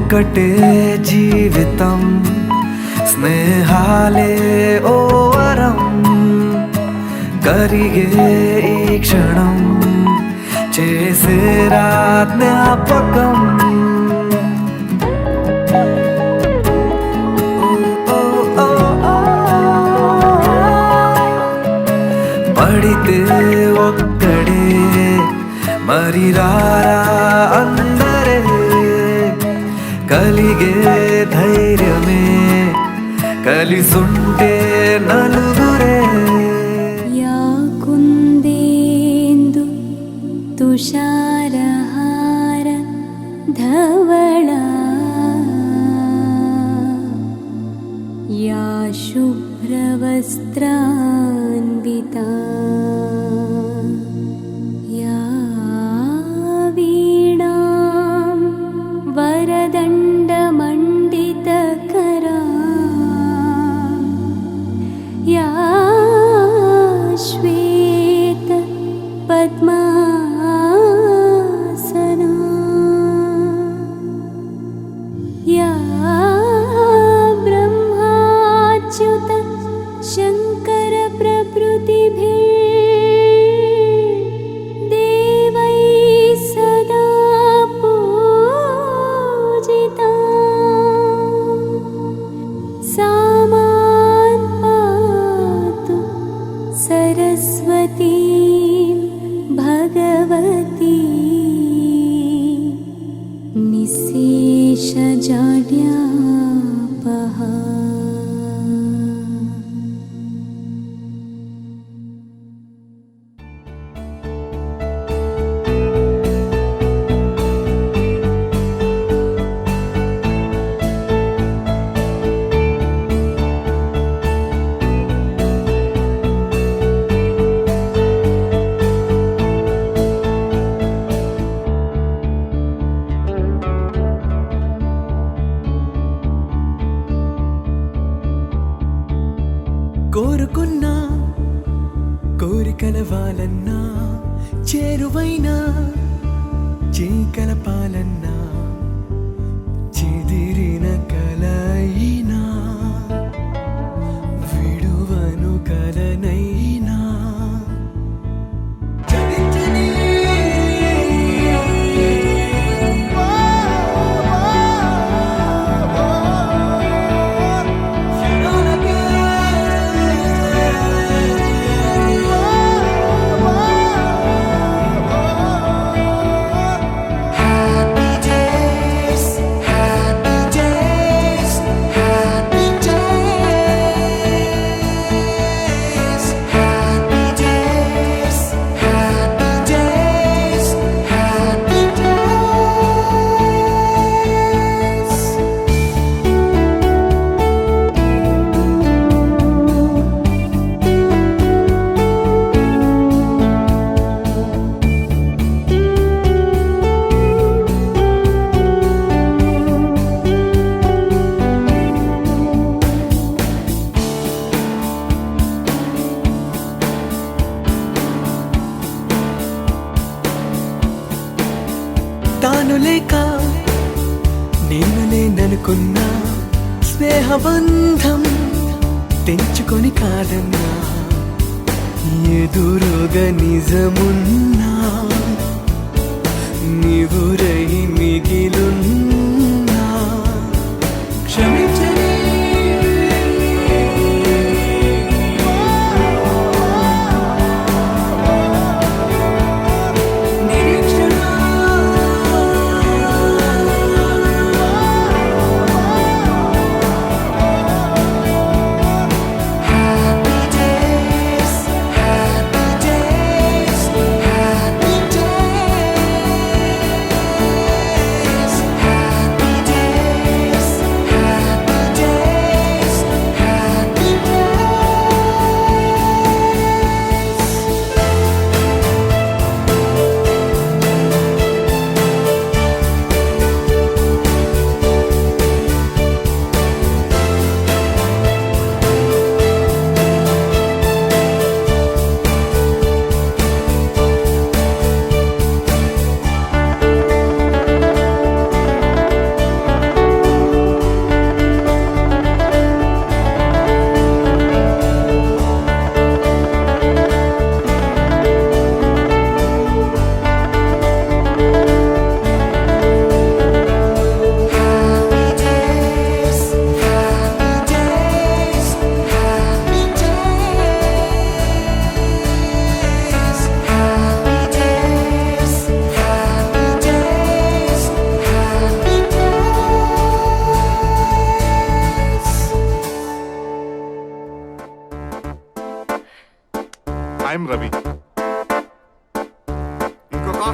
ఒక్కటే జీవితం స్నేహాలే ఓ వరం కరిగే ఈ క్షణం చేసేరా జ్ఞాపకం పడితే ఒక్కడే మరి రారా అందరే కలిగే ధైర్యమే కలిసుంటే నలుగురే యా కుందేందు తుషారహార ధవళా యా శుభ్రవస్త్రాన్వితా యా వీణాం వరదండమండితకరా या श्वेत पद्मासना या ब्रह्माच्युत शंकर प्रभृतिभिः देवैः सदा पूजिता सरस्वती भगवती निःशेषजाड्यापहा కోరుకున్నా కోరికల వాలన్నా చేరువైనా చీకలపాలన్నా చెదిరిన కలయినా విడువను కలనైనా తాను లేక నేను లేననుకున్నా స్నేహబంధం తెంచుకొని కాదన్నా ఎదురుగా నిజమున్నా నీవురై మిగిలున్నా క్షమించని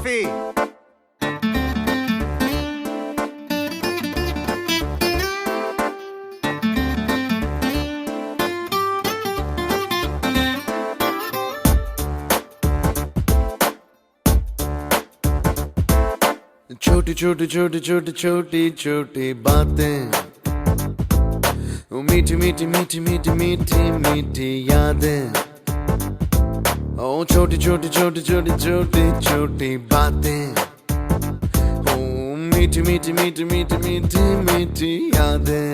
కాఫీ. छोटी छोटी छोटी छोटी छोटी छोटी बातें, वो मीठी मीठी मीठी मीठी मीठी मीठी यादें. ओ छोटी छोटी छोटी छोटी छोटी छोटी बातें, ओ मीठी मीठी मीठी मीठी मीठी मीठी यादें.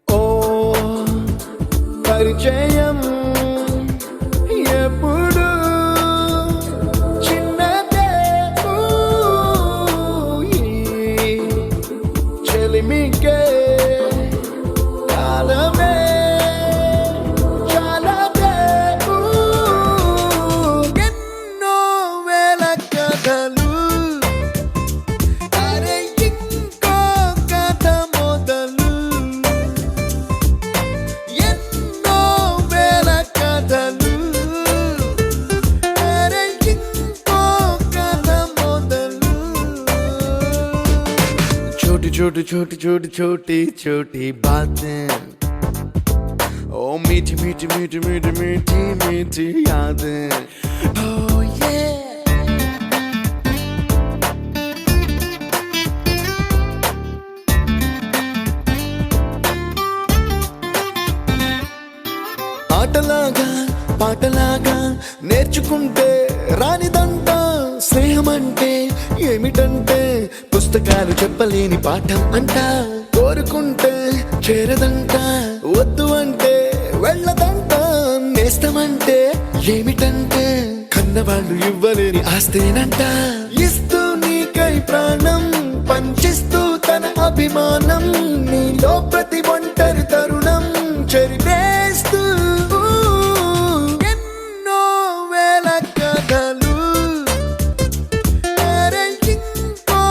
ओ పరిచయం ఎప్పుడు చిన్నదే, చెలిమికే కాలమే చాలదే. ఎన్నో వేల కథలు, అరే ఇంకో కథ మొదలు. ఎన్నో వేల కథలు, అరే ఇంకో కథ మొదలు. छोटी छोटी छोटी छोटी छोटी छोटी बातें, ओ मीठी मीठी मीठी मीठी मीठी मीठी यादें. Oh yeah. ఆటలాగా పాటలాగా నేర్చుకుంటే రానిదంట స్నేహం అంటే ఏమిటంటే, పుస్తకాలు చెప్పలేని పాఠం అంట. కోరుకుంటే చేరదంట, వద్దు అంటే వెళ్ళదంట. నేస్తమంటే ఏమిటంటే కన్నవాళ్ళు ఇవ్వలేని ఆస్తేనంట. ఇస్తూ నీకై ప్రాణం పంచిస్తూ తన అభిమానం, నీలో ప్రతి ఒంటరి తరుణం చెరిపేస్తూ. ఎన్నో వేల కథలు, అరే ఇంకో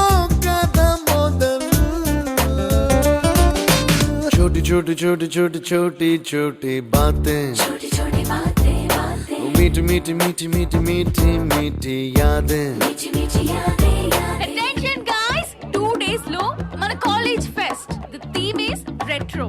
కథ మొదలు. छोटी छोटी छोटी छोटी छोटी छोटी बातें, छोटी छोटी बातें बातें, मीठी मीठी मीठी मीठी मीठी मीठी यादें. मीठी मीठी यादें यादें. Attention guys, 2 days లో మన college fest. The theme is retro.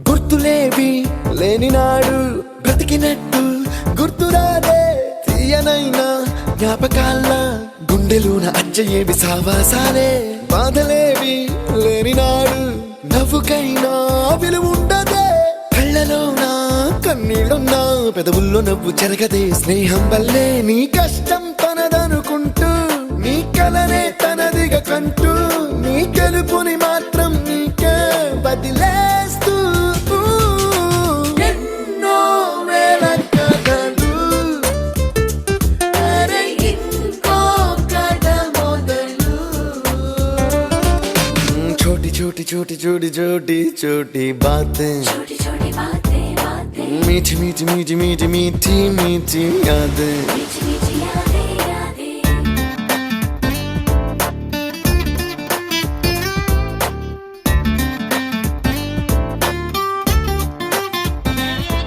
గుర్తులేవి లేని నాడు బ్రతికినట్టు గుర్తురాదే తీయనైనా జ్ఞాపకాల గుండెలోన అచ్చయేవి సావాసాలే. బాధలేవి లేని నాడు నవ్వుకైనా విలువుండదే. కళ్ళలోన కన్నీళ్ళున్నా పెదవుల్లో నవ్వు చెరగదే. స్నేహం వల్లే నీ కష్టం తనదనుకుంటూ, నీ కలనే తనదిగా కంటూ, నీ గెలుపుని మాత్రం నీకే బదిలేస్తూ. ఎన్నో వేల కథలు, అరే ఇంకో కథ మొదలు. छोटी छोटी छोटी छोटी छोटी छोटी बातें, छोटी छोटी बातें बातें, मीठी मीठी मीठी मीठी मीठी मीठी यादें. मीठी मीठी यादें यादें.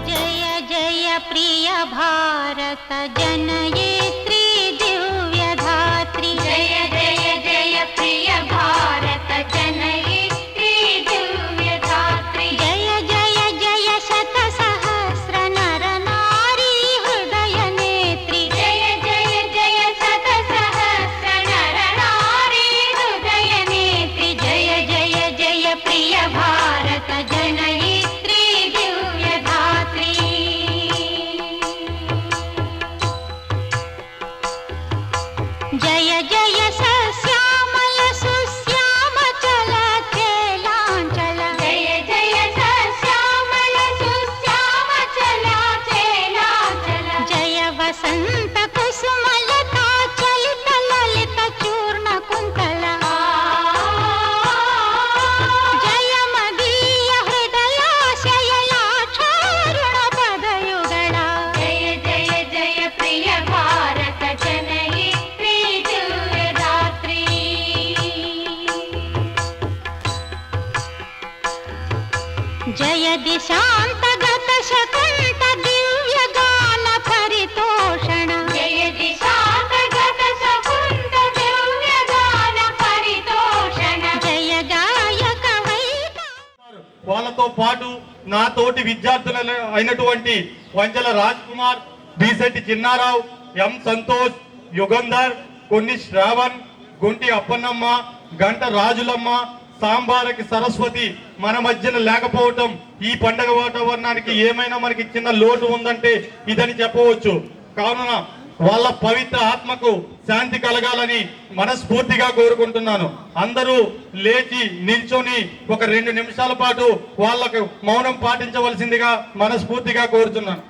जय जय प्रिय भारत जनयित्री दिव्यधात्री. जय जय जय प्रिय भारत जनयित्री दिव्यधात्री. जय जय जय शत सहस्र नर नारी हृदय नेत्री. जय जय जय शत सहस्र नर नारी हृदय नेत्री. जय जय जय प्रिय भारत जनयित्री दिव्यधात्री. जय जय सस्यामल सुस्या జయ దిశాంతగత శకుంత దివ్య గాన పరితోషణ జయ దిశాంతగత శకుంత దివ్య గాన పరితోషణ జయ గాయక వైత. వాళ్ళతో పాటు నా తోటి విద్యార్థులు అయినటువంటి వంజల రాజ్ కుమార్, బీసెట్టి చిన్నారావు, ఎం సంతోష్, యుగంధర్, కొన్ని శ్రావణ్, గుంటి అప్పన్నమ్మ, గంట రాజులమ్మ, సాంబారకి సరస్వతి మన మధ్యన లేకపోవటం ఈ పండగ వాతావరణానికి ఏమైనా మనకి చిన్న లోటు ఉందంటే ఇదని చెప్పవచ్చు. కావున వాళ్ళ పవిత్ర ఆత్మకు శాంతి కలగాలని మనస్ఫూర్తిగా కోరుకుంటున్నాను. అందరూ లేచి నిల్చొని ఒక 2 నిమిషాల పాటు వాళ్ళకు మౌనం పాటించవలసిందిగా మనస్ఫూర్తిగా కోరుతున్నాను.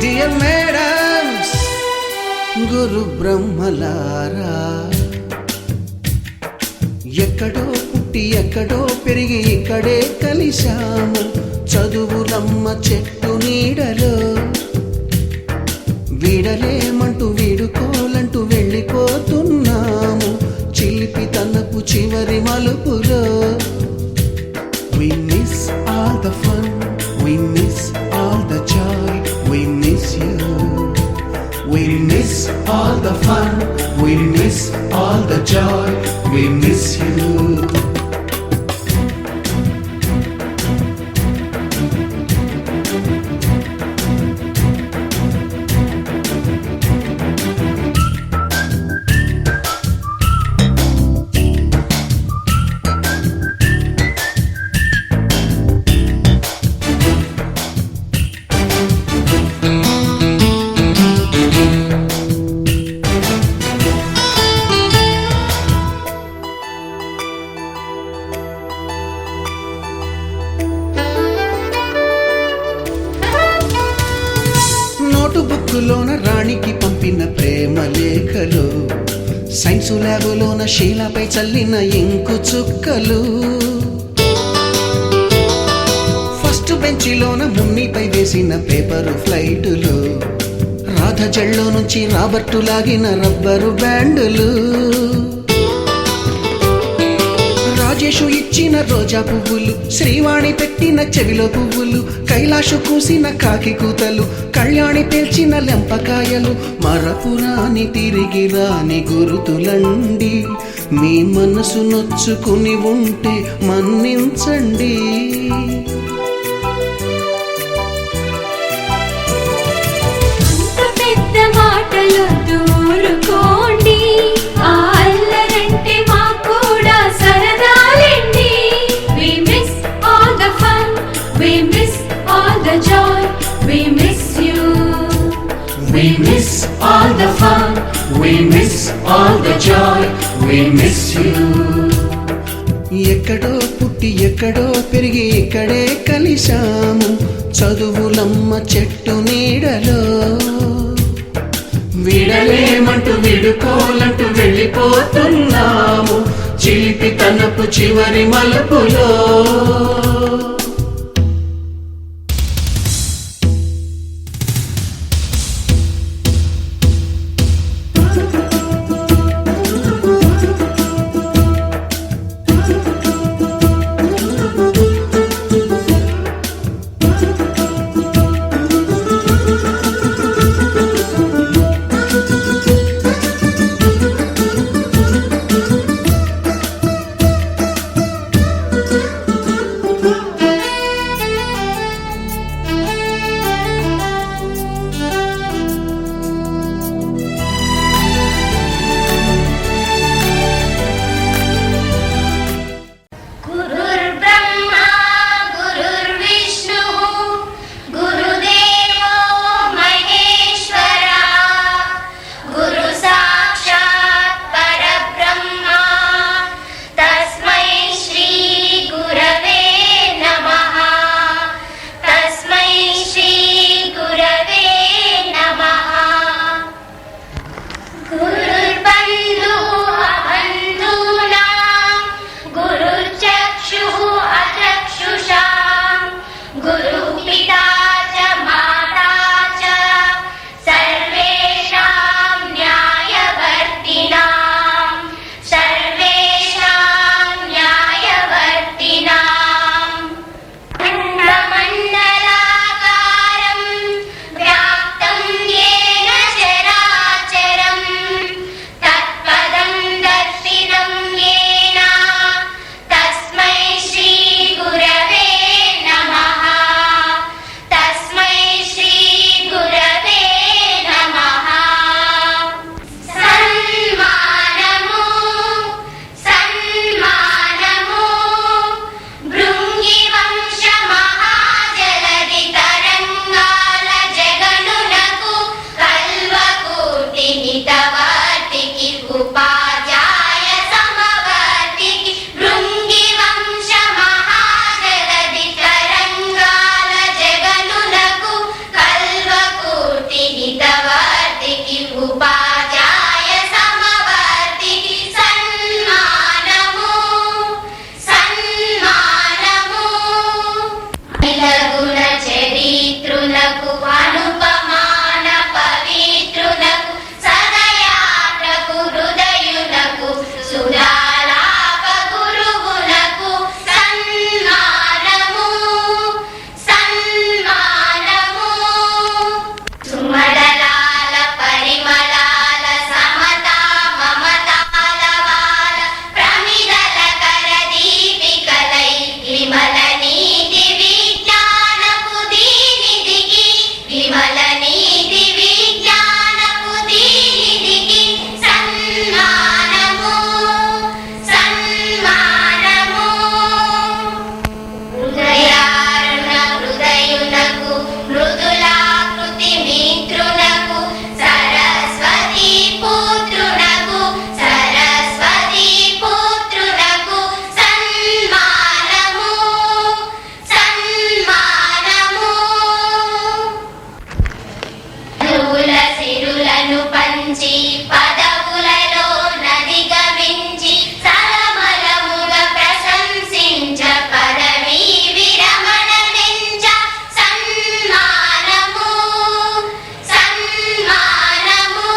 Dear madams, గురు బ్రహ్మలారా, ఎక్కడో పుట్టి ఎక్కడో పెరిగి ఇక్కడే కలిశాము చదువులమ్మ చెట్టు నీడలో. వీడలేమంటూ వీడుకోలంటూ వెళ్ళిపోతున్నాము చిలిపి తనపు చివరి మలుపులో. We miss all the fun, we miss all the joy, we miss you. We miss all the fun, we miss all the joy, we miss you. బుక్కులోన రాణికి పంపిన ప్రేమ లేఖలు, సైన్సు ల్యాబులోన శీలపై చల్లిన ఇంకు చుక్కలు, ఫస్ట్ బెంచిలోన మున్నిపై వేసిన పేపరు ఫ్లైటులు, రాధ జల్లో నుంచి రాబర్టు లాగిన rubber బ్యాండులు, Rajesh ఇచ్చిన రోజా పువ్వులు, శ్రీవాణి పెట్టిన చెవిలో పువ్వులు, కైలాషు కూసిన కాకి కూతలు, కళ్యాణి పేల్చిన లెంపకాయలు, మరపురాని తిరిగి రాని గురుతులండి. మీ మనసు నొచ్చుకుని ఉంటే మన్నించండి. పెద్ద మాటలు దూరుకోండి, అల్లరంటే మాకు కూడా సరదాలండి. We miss all the fun, we miss all the joy, we miss you. We miss all the fun, we miss all the joy, we miss you. ఎక్కడో పుట్టి ఎక్కడో పెరిగి ఇక్కడే కలిశాము చదువులమ్మ చెట్టు నీడలో. విడలేమంటూ విడుకోలంటూ వెళ్ళిపోతున్నాము చిలిపి తనపు చివరి మలుపులో. गुरुपिता च माता च सर्वेषां न्यायवर्तिनां खण्डमण्डलाकारं व्याप्तं येन चराचरं तत्पदं दर्शिनं येन तस्मै श्रीगुरवे नमः। तस्मै श्रीगुरवे नमः। सन्मानमु सन्मानमु भृङ्गिवंश महाजलधि तरङ्गाल जगनुनకు कल्वकोटि हितवर्तिకి उपाध्याय समवर्तिకి भृङ्गिवंश महाजलधि तरङ्गाल जगनुनకు कल्वकोटि हितवर्तिకి उपाध्याय समवर्तिకి सन्मानमु सन्मानमु गुण चरित्रुनకు अनुपमान पवित्रुनకు सदयात्रకు हृदयुनకు सुधालाप गुरुవునకు सन्मानमु सन्मानमु सुमडलाल परिमళాల समता ममताల వాల ప్రమిదల కర దీపికలై విమల నీతి విజ్ఞానపు దీనిధికి విమల నీతి విజ్ఞానపు దీనిధికి సన్మానము సన్మానము హృదయారుణ హృదయునకు మృదులాకృతి మిత్రునకు సరస్వతి పుత్రునకు సరస్వతి పుత్రునకు సన్మానము సన్మానము ధూల సిరులను పంచి పదవులలో నదిగమించి సరమరముగా ప్రశంసించ పదవీ విరమణ నెంచ సన్మానము సన్మానము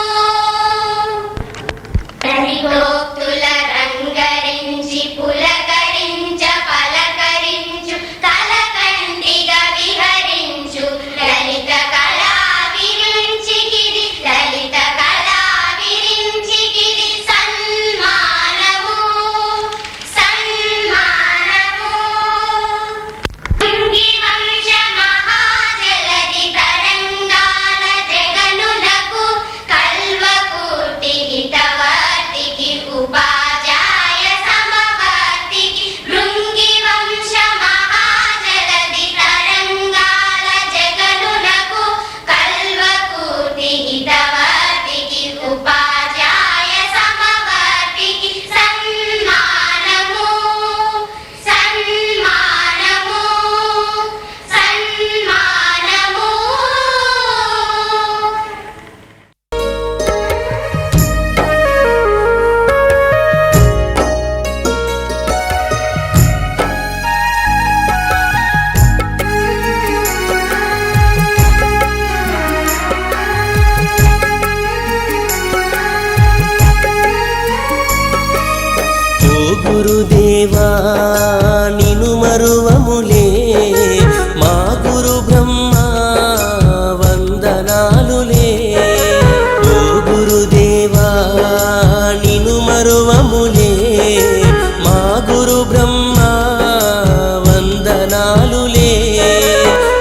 ప్రణితోక్తుల రంగరించి పులకరించ పలకరించు కలకంటిగా విహరించు లలిత కళా విరించికిది లలిత కళా విరించికిది సన్మానము సన్మానము భృంగివంశ మహాజలధి తరంగాల జగనునకు కల్వకోటి హితవర్తికి ఉపాధ్యాయ సమవర్తికి భృంగివంశ మహాజలధి తరంగాల జగనునకు కల్వకోటి హితవర్తికి ఉపాధ్యాయ సమవర్తికి సన్మానము సన్మానము సన్మానము ఓ గురుదేవా నిను మరువములే మా గురు బ్రహ్మ వందనాలులే ఓ గురుదేవా నిను మరువములే మా గురు బ్రహ్మ వందనాలులే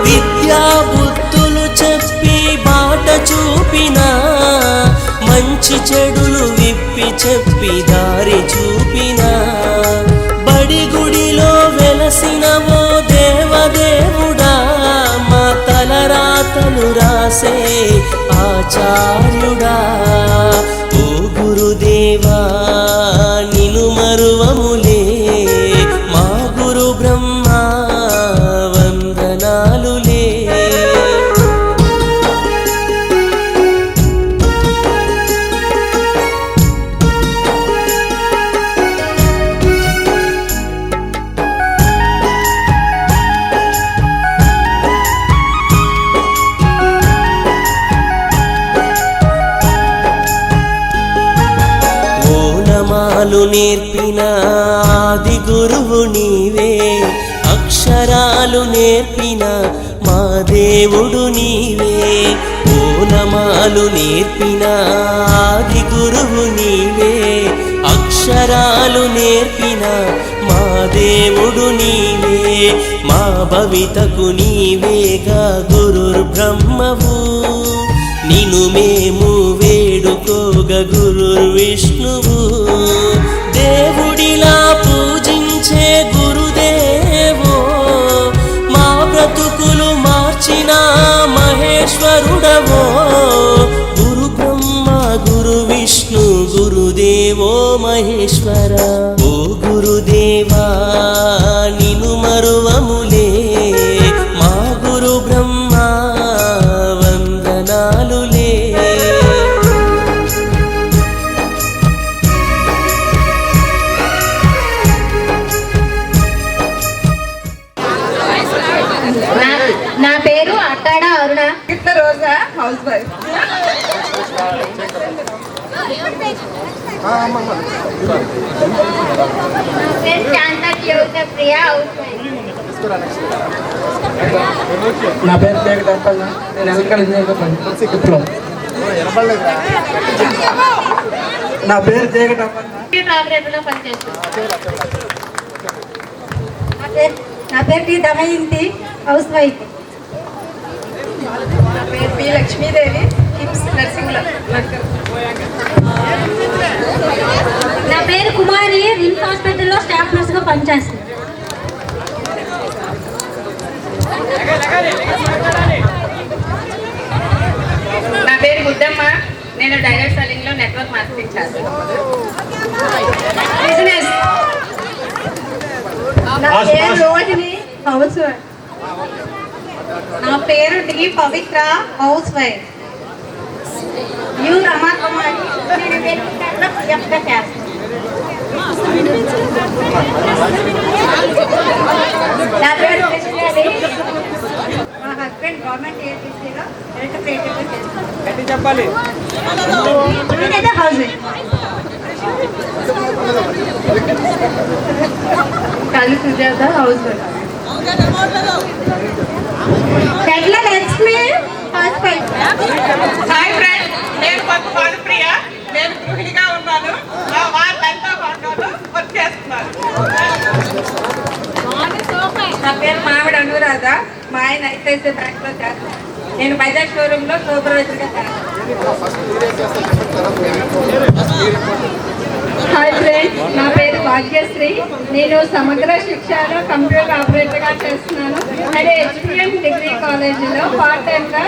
విద్యా బుద్ధులు చెప్పి బాట చూపిన మంచి చెడులు విప్పి చెప్పి దారి చూపిన బడి గుడిలో వెలసిన ఓ దేవదేవుడా మా తలరాతను రాసే ఆచార్యుడా ఓ గురుదేవా నిను మరువములే మా గురు బ్రహ్మ వందనాలులే వందనాలు నేర్పిన ఆది గురువు నీవే, అక్షరాలు నేర్పిన మా దేవుడు నీవే, ఓనమాలు నేర్పిన ఆది గురువు నీవే, అక్షరాలు నేర్పిన మా దేవుడు నీవే, మా భవితకు నీవేగా గురుర్ బ్రహ్మవు, నిన్ను మేము వేడుకోగ గురుర్ విష్ణువు, దేవుడిలా పూజించే గురుదేవో, మా బ్రతుకులు మార్చిన మహేశ్వరుడవో, గురు బ్రహ్మ గురు విష్ణు గురుదేవో మహేశ్వర. ఓ గురుదేవా నిన్ను మరువములే, మా గురు బ్రహ్మ వందనాలులే. నా పేరు అట్టాడ అరుణ. రోజా హౌస్ వైఫ్. నా పేరు తేగటప్పన్న, నేను ఎలక్ట్రికల్ ఇంజనీర్గా పనిచేస్తున్నాను. నా పేరు తేగటప్పన్న. నా పేరు టి దమయంతి, హౌస్ వైఫ్. నా పేరు పి లక్ష్మీదేవి, కిమ్స్ నర్సింగ్లో వర్కర్. నా పేరు కుమారి, రిమ్స్ హాస్పిటల్లో స్టాఫ్ నర్స్గా పనిచేస్తాను. నా పేరు బుద్ధమ్మ, నేను డైరెక్ట్ సెల్లింగ్లో నెట్వర్క్ మార్కెటింగ్ చేస్తాను. బిజినెస్. నా పేరు రోహిణి, హౌస్ వైఫ్. నా పేరు D Pavitra, housewife. U Rama Kumari, నేను వ్యక్తిగతంగా పిఎఫ్గా చేస్తాను. నా పేరు కృష్ణాలి, మా హస్బెండ్ గవర్నమెంట్ ఏజెన్సీలో ఎలక్ట్రికల్గా చేస్తాను. చెప్పాలి. నేనైతే housewife. Kallu Sujatha, housewife. Gadla Lakshmi, housewife. Hi friends, నేను పప్పు భానుప్రియ, నేను గృహిణిగా ఉన్నాను. మా వాళ్ళంతా మాట్లాడు వర్క్ చేస్తున్నారు. నా పేరు మామిడి అనురాధ, మా ఆయన ఐసిఐసిఐ బ్యాంక్లో చేస్తాను. నేను బజాజ్ షోరూంలో సూపర్వైజర్గా చేస్తాను. హాయ్ ఫ్రెండ్స్, నా పేరు భాగ్యశ్రీ, నేను సమగ్ర శిక్షలో కంప్యూటర్ ఆపరేటర్గా చేస్తున్నాను. అదే హెచ్పిఎం డిగ్రీ కాలేజీలో పార్ట్ టైంగా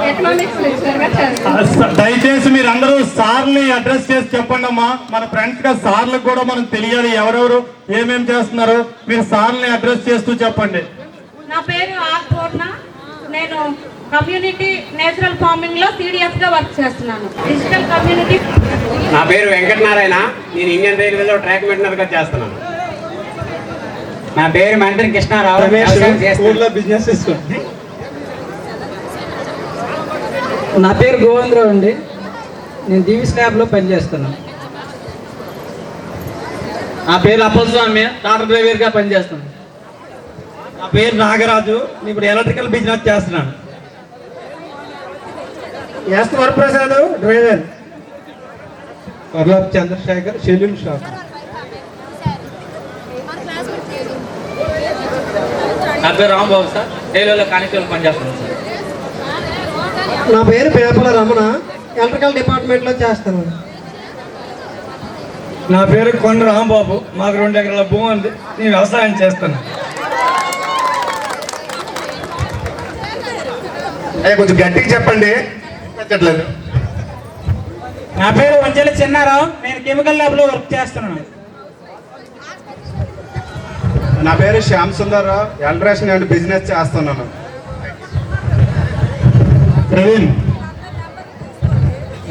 ఎకనామిక్స్ లెక్చరర్గా చేస్తాను. దయచేసి మీరు అందరూ సార్ని అడ్రస్ చేసి చెప్పండి అమ్మా. మన ఫ్రెండ్స్ గా సార్లకు కూడా మనకు తెలియాలి ఎవరెవరు ఏమేం చేస్తున్నారు. మీరు సార్ని అడ్రస్ చేస్తూ చెప్పండి. నా పేరు ఆర్ పూర్ణ, నేను కమ్యూనిటీ నేచురల్ ఫార్మింగ్ లో సిడిఎస్ గా వర్క్ చేస్తున్నాను. Digital community. నా పేరు వెంకటనారాయణ, నేను ఇండియన్ రైల్వేలో ట్రాక్ మెయింటెనర్ గా చేస్తున్నాను. నా పేరు మంత్రి కృష్ణారావు, స్కూల్లో బిజినెస్ చేస్తున్నాను. నా పేరు గోవిందరావు అండి, నేను దీవిస్ ల్యాబ్లో పనిచేస్తున్నాను. నా పేరు అప్పస్వామి, టాటర్ డ్రైవర్గా పనిచేస్తున్నాను. నా పేరు నాగరాజు, నేను ఇప్పుడు ఎలక్ట్రికల్ బిజినెస్ చేస్తున్నాను. S Varaprasad, driver. వర్లాప్ చంద్రశేఖర్, సెల్యూన్ షాప్. నా పేరు రాంబాబు సార్, రైల్వేలో కానిస్టేబుల్ పనిచేస్తున్నాను సార్. నా పేరు పేపల రమణ, ఎలక్ట్రికల్ డిపార్ట్మెంట్లో చేస్తాను. నా పేరు కొండ రాంబాబు, మాకు 2 ఎకరాల భూమి ఉంది, నేను వ్యవసాయం చేస్తాను. కొంచెం గట్టిగా చెప్పండి. నా పేరు వంజల చిన్నారావు, నేను కెమికల్ ల్యాబ్లో వర్క్ చేస్తున్నాను. నా పేరు Shyam Sundar Rao, electrician and business చేస్తున్నాను. ప్రవీణ్.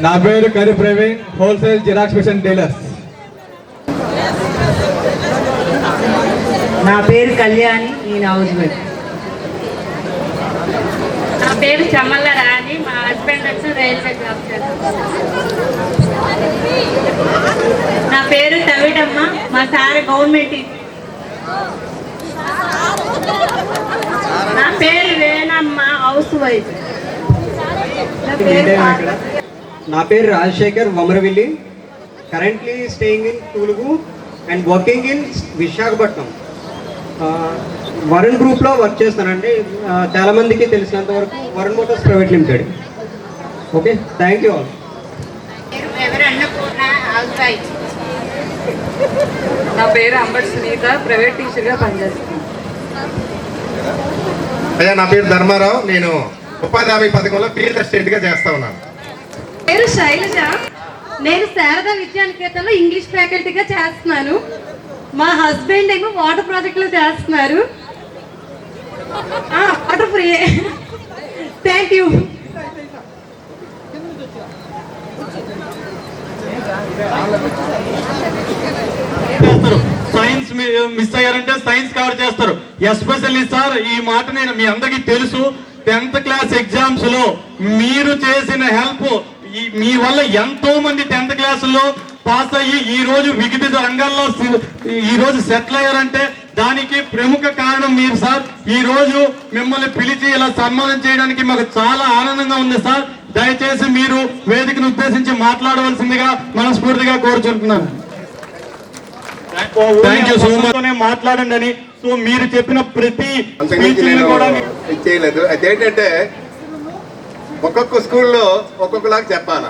నా పేరు Kari Praveen, wholesale Xerox machine dealers. నా పేరు కళ్యాణి, నేను హౌస్ వైఫ్. నా పేరు చమ్మల్ల రాణి. మా హస్బెండ్ వచ్చి రైల్వే జాబ్ చేస్తారు. నా పేరు తవిడమ్మ. మా సార్ గవర్నమెంట్. నా పేరు వేణమ్మ, హౌస్ వైఫ్. నా పేరు Rajasekhar Vamaravilli. Currently staying in తులుగు and working in Visakhapatnam. Varun గ్రూప్లో వర్క్ చేస్తానండి. చాలామందికి తెలిసినంత వరకు Varun motors private limited. Okay, thank you all. నా పేరు అంబటి సునీత, ప్రైవేట్ టీచర్గా పనిచేస్తాను. అయ్యా, నా పేరు ధర్మారావు. నేను ఉపాధి హామీ పథకంలో ఫీల్డ్ అసిస్టెంట్గా చేస్తా ఉన్నాను. పేరు శైలజ. నేను శారదా విద్యానికేతన్లో ఇంగ్లీష్ ఫ్యాకల్టీగా చేస్తున్నాను. మా హస్బెండ్ ఏమో వాటర్ ప్రాజెక్ట్లో చేస్తున్నారు. Water free. Thank you. Science miss అయ్యారంటే సైన్స్ కవర్ చేస్తారు. ఎస్పెషల్లీ సార్, ఈ మాట నేను మీ అందరికీ తెలుసు. 10th క్లాస్ ఎగ్జామ్స్ లో మీరు చేసిన హెల్ప్, మీ వల్ల ఎంతో మంది 10th క్లాసుల్లో పాస్ అయ్యి ఈ రోజు వివిధ రంగాల్లో ఈ రోజు సెటిల్ అయ్యారంటే దానికి ప్రముఖ కారణం మీరు సార్. ఈ రోజు మిమ్మల్ని పిలిచి ఇలా సన్మానం చేయడానికి మాకు చాలా ఆనందంగా ఉంది సార్. దయచేసి మీరు వేదికను ఉద్దేశించి మాట్లాడవలసిందిగా మనస్ఫూర్తిగా కోరుచుంటున్నాను. Thank you so much. మాట్లాడండి అని. సో మీరు చెప్పిన ప్రతి కూడా చేయలేదు. అదేంటంటే ఒక్కొక్క స్కూల్లో ఒక్కొక్కలాగా చెప్పాలా.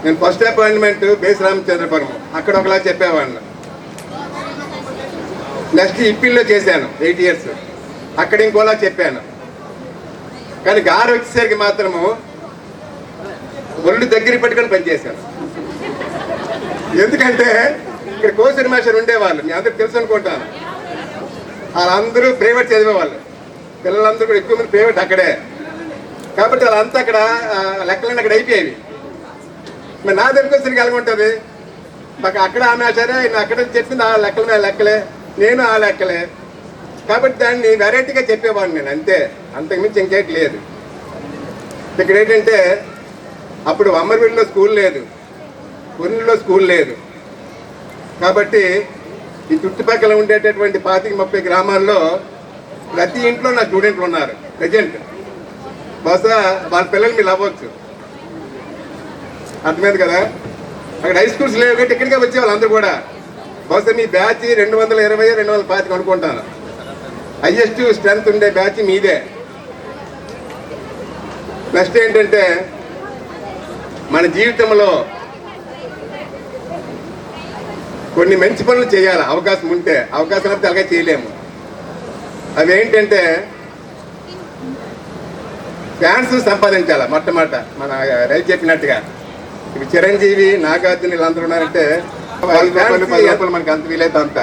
నేను ఫస్ట్ అపాయింట్మెంట్ బేస్ రామచంద్రపురం, అక్కడ ఒకలాగా చెప్పేవాడిని. నెక్స్ట్ ఇప్పిల్లో చేశాను 8 years, అక్కడ ఇంకోలా చెప్పాను. కానీ గారు వచ్చేసరికి మాత్రము ఒళ్ళు దగ్గర పెట్టుకొని పనిచేశాను. ఎందుకంటే ఇక్కడ కోసరి మాస్టర్ ఉండేవాళ్ళు, మీ అందరికి తెలుసు అనుకుంటాను. వాళ్ళందరూ ప్రైవేట్ చదివేవాళ్ళు, పిల్లలందరూ కూడా ఎక్కువ మంది ప్రైవేట్ అక్కడే. కాబట్టి వాళ్ళంతా అక్కడ లెక్కలన్నీ అక్కడ అయిపోయేవి. మరి నా దగ్గరికి వచ్చరికి ఎలాగుంటుంది, మాకు అక్కడ ఆమె సరే అక్కడ చెప్పింది ఆ లెక్కల మీద లెక్కలే, నేను ఆ లెక్కలే. కాబట్టి దాన్ని వెరైటీగా చెప్పేవాడిని నేను, అంతే, అంతకుమించి ఇంకేటి లేదు. ఇక్కడ ఏంటంటే అప్పుడు అమర్వీల్లో స్కూల్ లేదు, కొన్నిలో స్కూల్ లేదు. కాబట్టి ఈ చుట్టుపక్కల ఉండేటటువంటి 25-30 గ్రామాల్లో ప్రతి ఇంట్లో నా స్టూడెంట్లు ఉన్నారు ప్రజెంట్. బహుశా వాళ్ళ పిల్లలు మీరు అవ్వచ్చు, అర్థమైంది కదా. అక్కడ హై స్కూల్స్ లేవు కాబట్టి ఇక్కడికే వచ్చేవాళ్ళు అందరూ కూడా. బహుశా మీ బ్యాచ్ 220-225 అనుకుంటాను. హైయెస్ట్ స్ట్రెంత్ ఉండే బ్యాచ్ మీదే. నెక్స్ట్ ఏంటంటే మన జీవితంలో కొన్ని మంచి పనులు చేయాలి అవకాశం ఉంటే. అవకాశం లేకపోతే అలాగే చేయలేము. అవేంటంటే ఫ్యాన్స్ సంపాదించాలి మొట్టమొదట. మన రైతు చెప్పినట్టుగా ఇవి చిరంజీవి, నాగార్జున వీళ్ళందరూ ఉన్నారంటే మనకి అంత వీలైతే అంత.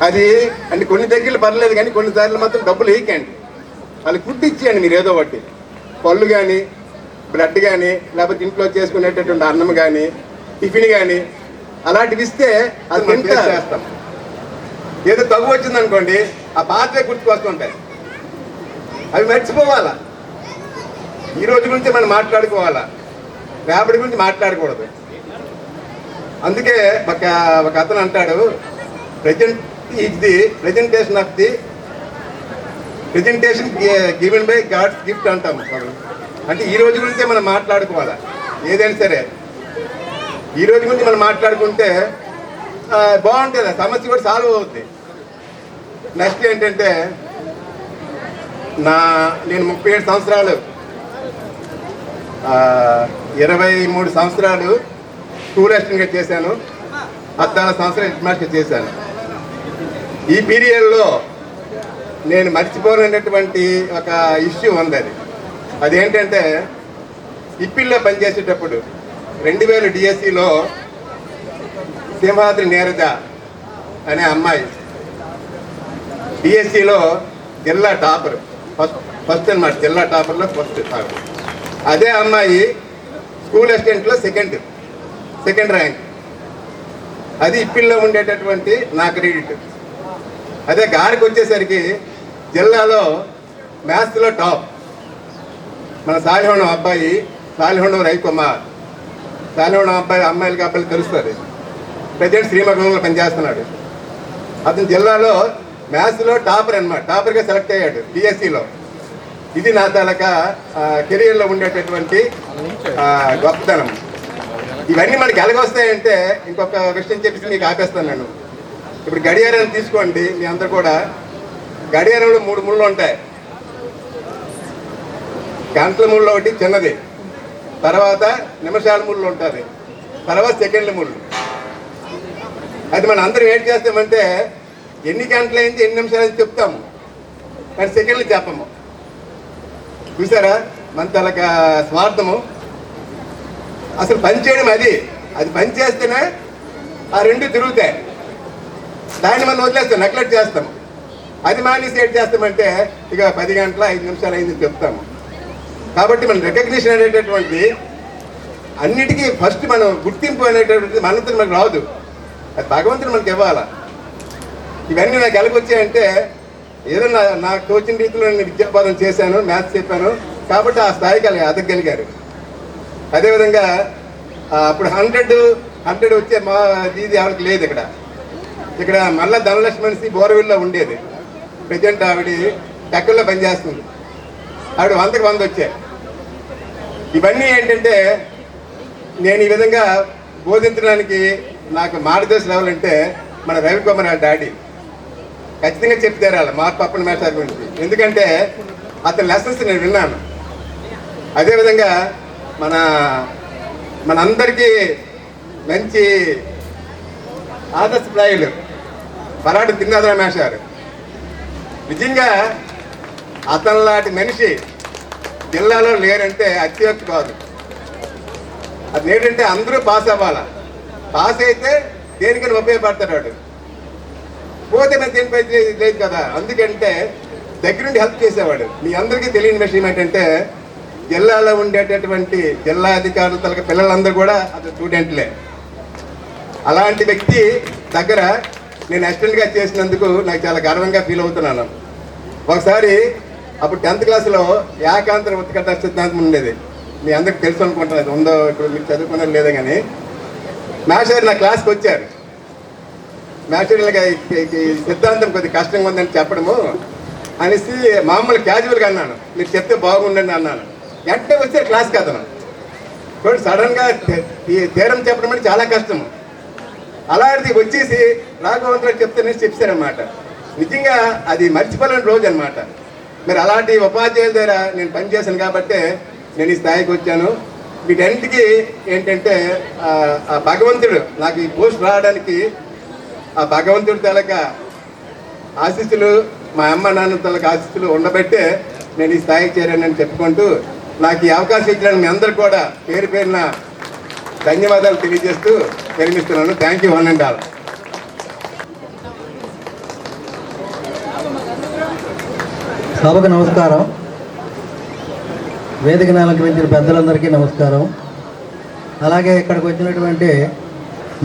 అది అంటే కొన్ని దగ్గరలు పర్లేదు, కానీ కొన్నిసార్లు మాత్రం డబ్బులు వేయకండి. వాళ్ళకి ఫుడ్ ఇచ్చేయండి మీరు, ఏదో ఒకటి పళ్ళు కానీ బ్రెడ్ కానీ లేకపోతే ఇంట్లో చేసుకునేటటువంటి అన్నం కానీ టిఫిన్ కానీ అలాంటివి ఇస్తే అది ఎంత చేస్తాం. ఏదో తగ్గు వచ్చింది అనుకోండి, ఆ పాత్రే గుర్తుకొస్తుంటాయి, అవి మర్చిపోవాలా. ఈ రోజు గురించి మనం మాట్లాడుకోవాలా, రేపటి గురించి మాట్లాడకూడదు. అందుకే ఒక అతను అంటాడు, present is the presentation of the presentation given by God's gift అంటాం. అంటే ఈ రోజు గురించే మనం మాట్లాడుకోవాలా. ఏదైనా సరే ఈ రోజు గురించి మనం మాట్లాడుకుంటే బాగుంటుంది, సమస్య కూడా సాల్వ్ అవుతుంది. నెక్స్ట్ ఏంటంటే నేను 37 సంవత్సరాలు 23 సంవత్సరాలు స్కూల్ అసిస్టెంట్గా చేశాను, 14 సంవత్సరాలు హెడ్ మాస్టర్ చేశాను. ఈ పీరియడ్లో నేను మర్చిపోలేనటువంటి ఒక ఇష్యూ ఉంది. అదేంటంటే ఇప్పిల్లో పనిచేసేటప్పుడు 2000 డిఎస్సిలో సింహాద్రి నీరజ అనే అమ్మాయి డిఎస్సిలో జిల్లా టాపర్, ఫస్ట్ అన్నమాట, జిల్లా టాపర్లో ఫస్ట్. అదే అమ్మాయి స్కూల్ అసిస్టెంట్లో సెకండ్ ర్యాంక్. అది ఇప్పిల్లో ఉండేటటువంటి నా క్రెడిట్. అదే గారికి వచ్చేసరికి జిల్లాలో మ్యాథ్స్లో టాప్. మన సాలిహోణం అబ్బాయి సాలిహోణం రవికుమార్. సాలిహోణం అమ్మాయిలకి తెలుస్తుంది. ప్రజెంట్ శ్రీమగంలో పనిచేస్తున్నాడు. అతను జిల్లాలో మ్యాథ్స్లో టాపర్ అనమాట. టాపర్గా సెలెక్ట్ అయ్యాడు BScలో. ఇది నా తాలూకా కెరియర్లో ఉండేటటువంటి గొప్పతనం. ఇవన్నీ మనకి ఎలాగొస్తాయంటే ఇంకొక విషయం చెప్పేసి మీకు ఆపేస్తాను నేను. ఇప్పుడు గడియారాలు తీసుకోండి. మీ అందరు కూడా గడియారంలో 3 ముళ్ళు ఉంటాయి. గంటల ముళ్ళు ఒకటి చిన్నది, తర్వాత నిమిషాల ముళ్ళు ఉంటుంది, తర్వాత సెకండ్ల ముళ్ళు. అది మనం అందరం ఏం చేస్తామంటే ఎన్ని గంటలైంది ఎన్ని నిమిషాలు చెప్తాము, కానీ సెకండ్లు చెప్పము. చూసారా మన తలక స్వార్థము. అసలు పని చేయడం అది పని చేస్తేనే ఆ 2 తిరుగుతాయి. దాన్ని మనం వదిలేస్తాం, నెగ్లెక్ట్ చేస్తాము. అది మానేసి ఏం చేస్తామంటే ఇక 10 గంటల 5 నిమిషాలు అయింది చెప్తాము. కాబట్టి మన రికగ్నిషన్ అనేటటువంటి అన్నిటికీ ఫస్ట్ మనం గుర్తింపు అనేటటువంటిది మనంతా మనకు రాదు, అది భగవంతుడు మనకి ఇవ్వాలా. ఇవన్నీ నాకు ఎలాగొచ్చాయంటే ఏదో నాకు తోచిన రీతిలో నేను విద్యాపాదం చేశాను, మ్యాథ్స్ చెప్పాను కాబట్టి ఆ స్థాయికి ఎదగలిగారు. అదేవిధంగా అప్పుడు 100 వచ్చే మా దీది ఎవరికి లేదు. ఇక్కడ మళ్ళా ధనలక్ష్మణి బోరవిల్లో ఉండేది. ప్రజెంట్ ఆవిడ టెక్కల్లో పనిచేస్తుంది. ఆవిడ 100కి 100 వచ్చాయి. ఇవన్నీ ఏంటంటే నేను ఈ విధంగా బోధించడానికి నాకు మార్గదర్శనం ఎవరంటే మన రవికుమార్ వాళ్ళ డాడీ. ఖచ్చితంగా చెప్తారు వాళ్ళ మా పప్పని మేస్టర్ గురించి. ఎందుకంటే అతని లెసన్స్ నేను విన్నాను. అదేవిధంగా మనందరికీ మంచి ఆదర్శప్రాయులు పరాడు తిన్నాదన మేషారు. నిజంగా అతనిలాంటి మనిషి జిల్లాలో లేరంటే అత్యోక్తి కాదు. అది ఏంటంటే అందరూ పాస్ అవ్వాలా. పాస్ అయితే దేనికైనా ఉపయోగపడతాడు. పోతే మరి దేనిపై లేదు కదా. అందుకంటే దగ్గరుండి హెల్ప్ చేసేవాడు. మీ అందరికీ తెలియని విషయం ఏంటంటే జిల్లాలో ఉండేటటువంటి జిల్లా అధికారుల తలక పిల్లలందరూ కూడా అతను స్టూడెంట్లే. అలాంటి వ్యక్తి దగ్గర నేను అసిస్టెంట్గా చేసినందుకు నాకు చాలా గర్వంగా ఫీల్ అవుతున్నాను. ఒకసారి అప్పుడు 10th క్లాస్లో ఏకాంతర ఉత్కట సిద్ధాంతం ఉండేది. మీ అందరికి తెలుసు అనుకుంటున్నాను, అది ఉందో ఇప్పుడు మీరు చదువుకున్నది లేదా. కానీ మాస్టర్ నా క్లాస్కి వచ్చారు. మాస్టర్గా సిద్ధాంతం కొద్దిగా కష్టంగా ఉందని చెప్పడము అనేసి మామూలు క్యాజువల్గా అన్నాను, మీరు చెప్తే బాగుండండి అన్నాను. వెంటనే వచ్చారు క్లాస్కి అతను. చూడండి, సడన్గా తీరం చెప్పడం అంటే చాలా కష్టము. అలాంటిది వచ్చేసి రాఘవంతుడు చెప్తే చెప్పారనమాట. నిజంగా అది మర్చిపోలేని రోజు అనమాట. మరి అలాంటి ఉపాధ్యాయుల దగ్గర నేను పనిచేశాను కాబట్టి నేను ఈ స్థాయికి వచ్చాను. వీటన్నిటికీ ఏంటంటే ఆ భగవంతుడు నాకు ఈ పోస్ట్ రావడానికి ఆ భగవంతుడి తలక ఆశీస్సులు, మా అమ్మ నాన్న తలక ఆశీస్సులు ఉండబట్టే నేను ఈ స్థాయికి చేరానని చెప్పుకుంటూ నాకు ఈ అవకాశం ఇచ్చిన మీ అందరు కూడా పేరు పేరున ధన్యవాదాలు తెలియజేస్తూ విరమిస్తున్నాను. Thank you one and all. సభకు నమస్కారం. వేదికను అలంకరించిన పెద్దలందరికీ నమస్కారం. అలాగే ఇక్కడికి వచ్చినటువంటి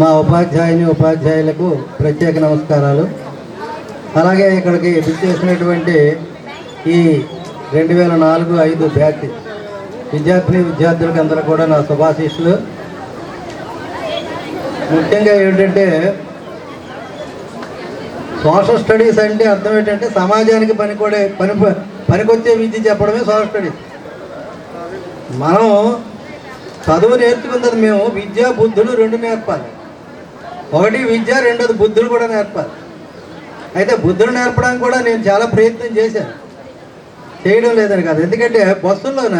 మా ఉపాధ్యాయులకు ప్రత్యేక నమస్కారాలు. అలాగే ఇక్కడికి విచ్చేసినటువంటి ఈ 2004-05 బ్యాచ్ విద్యార్థులకు అందరూ కూడా నా శుభాశీస్సులు. ముఖ్యంగా ఏంటంటే సోషల్ స్టడీస్ అంటే అర్థం ఏంటంటే సమాజానికి పనికొచ్చే విద్య చెప్పడమే సోషల్ స్టడీస్. మనం చదువు నేర్చుకున్నది మేము విద్య బుద్ధులు 2 నేర్పాలి. ఒకటి విద్య, రెండోది బుద్ధులు కూడా నేర్పాలి. అయితే బుద్ధులు నేర్పడానికి కూడా నేను చాలా ప్రయత్నం చేశాను, చేయడం లేదని కాదు. ఎందుకంటే బస్సుల్లోన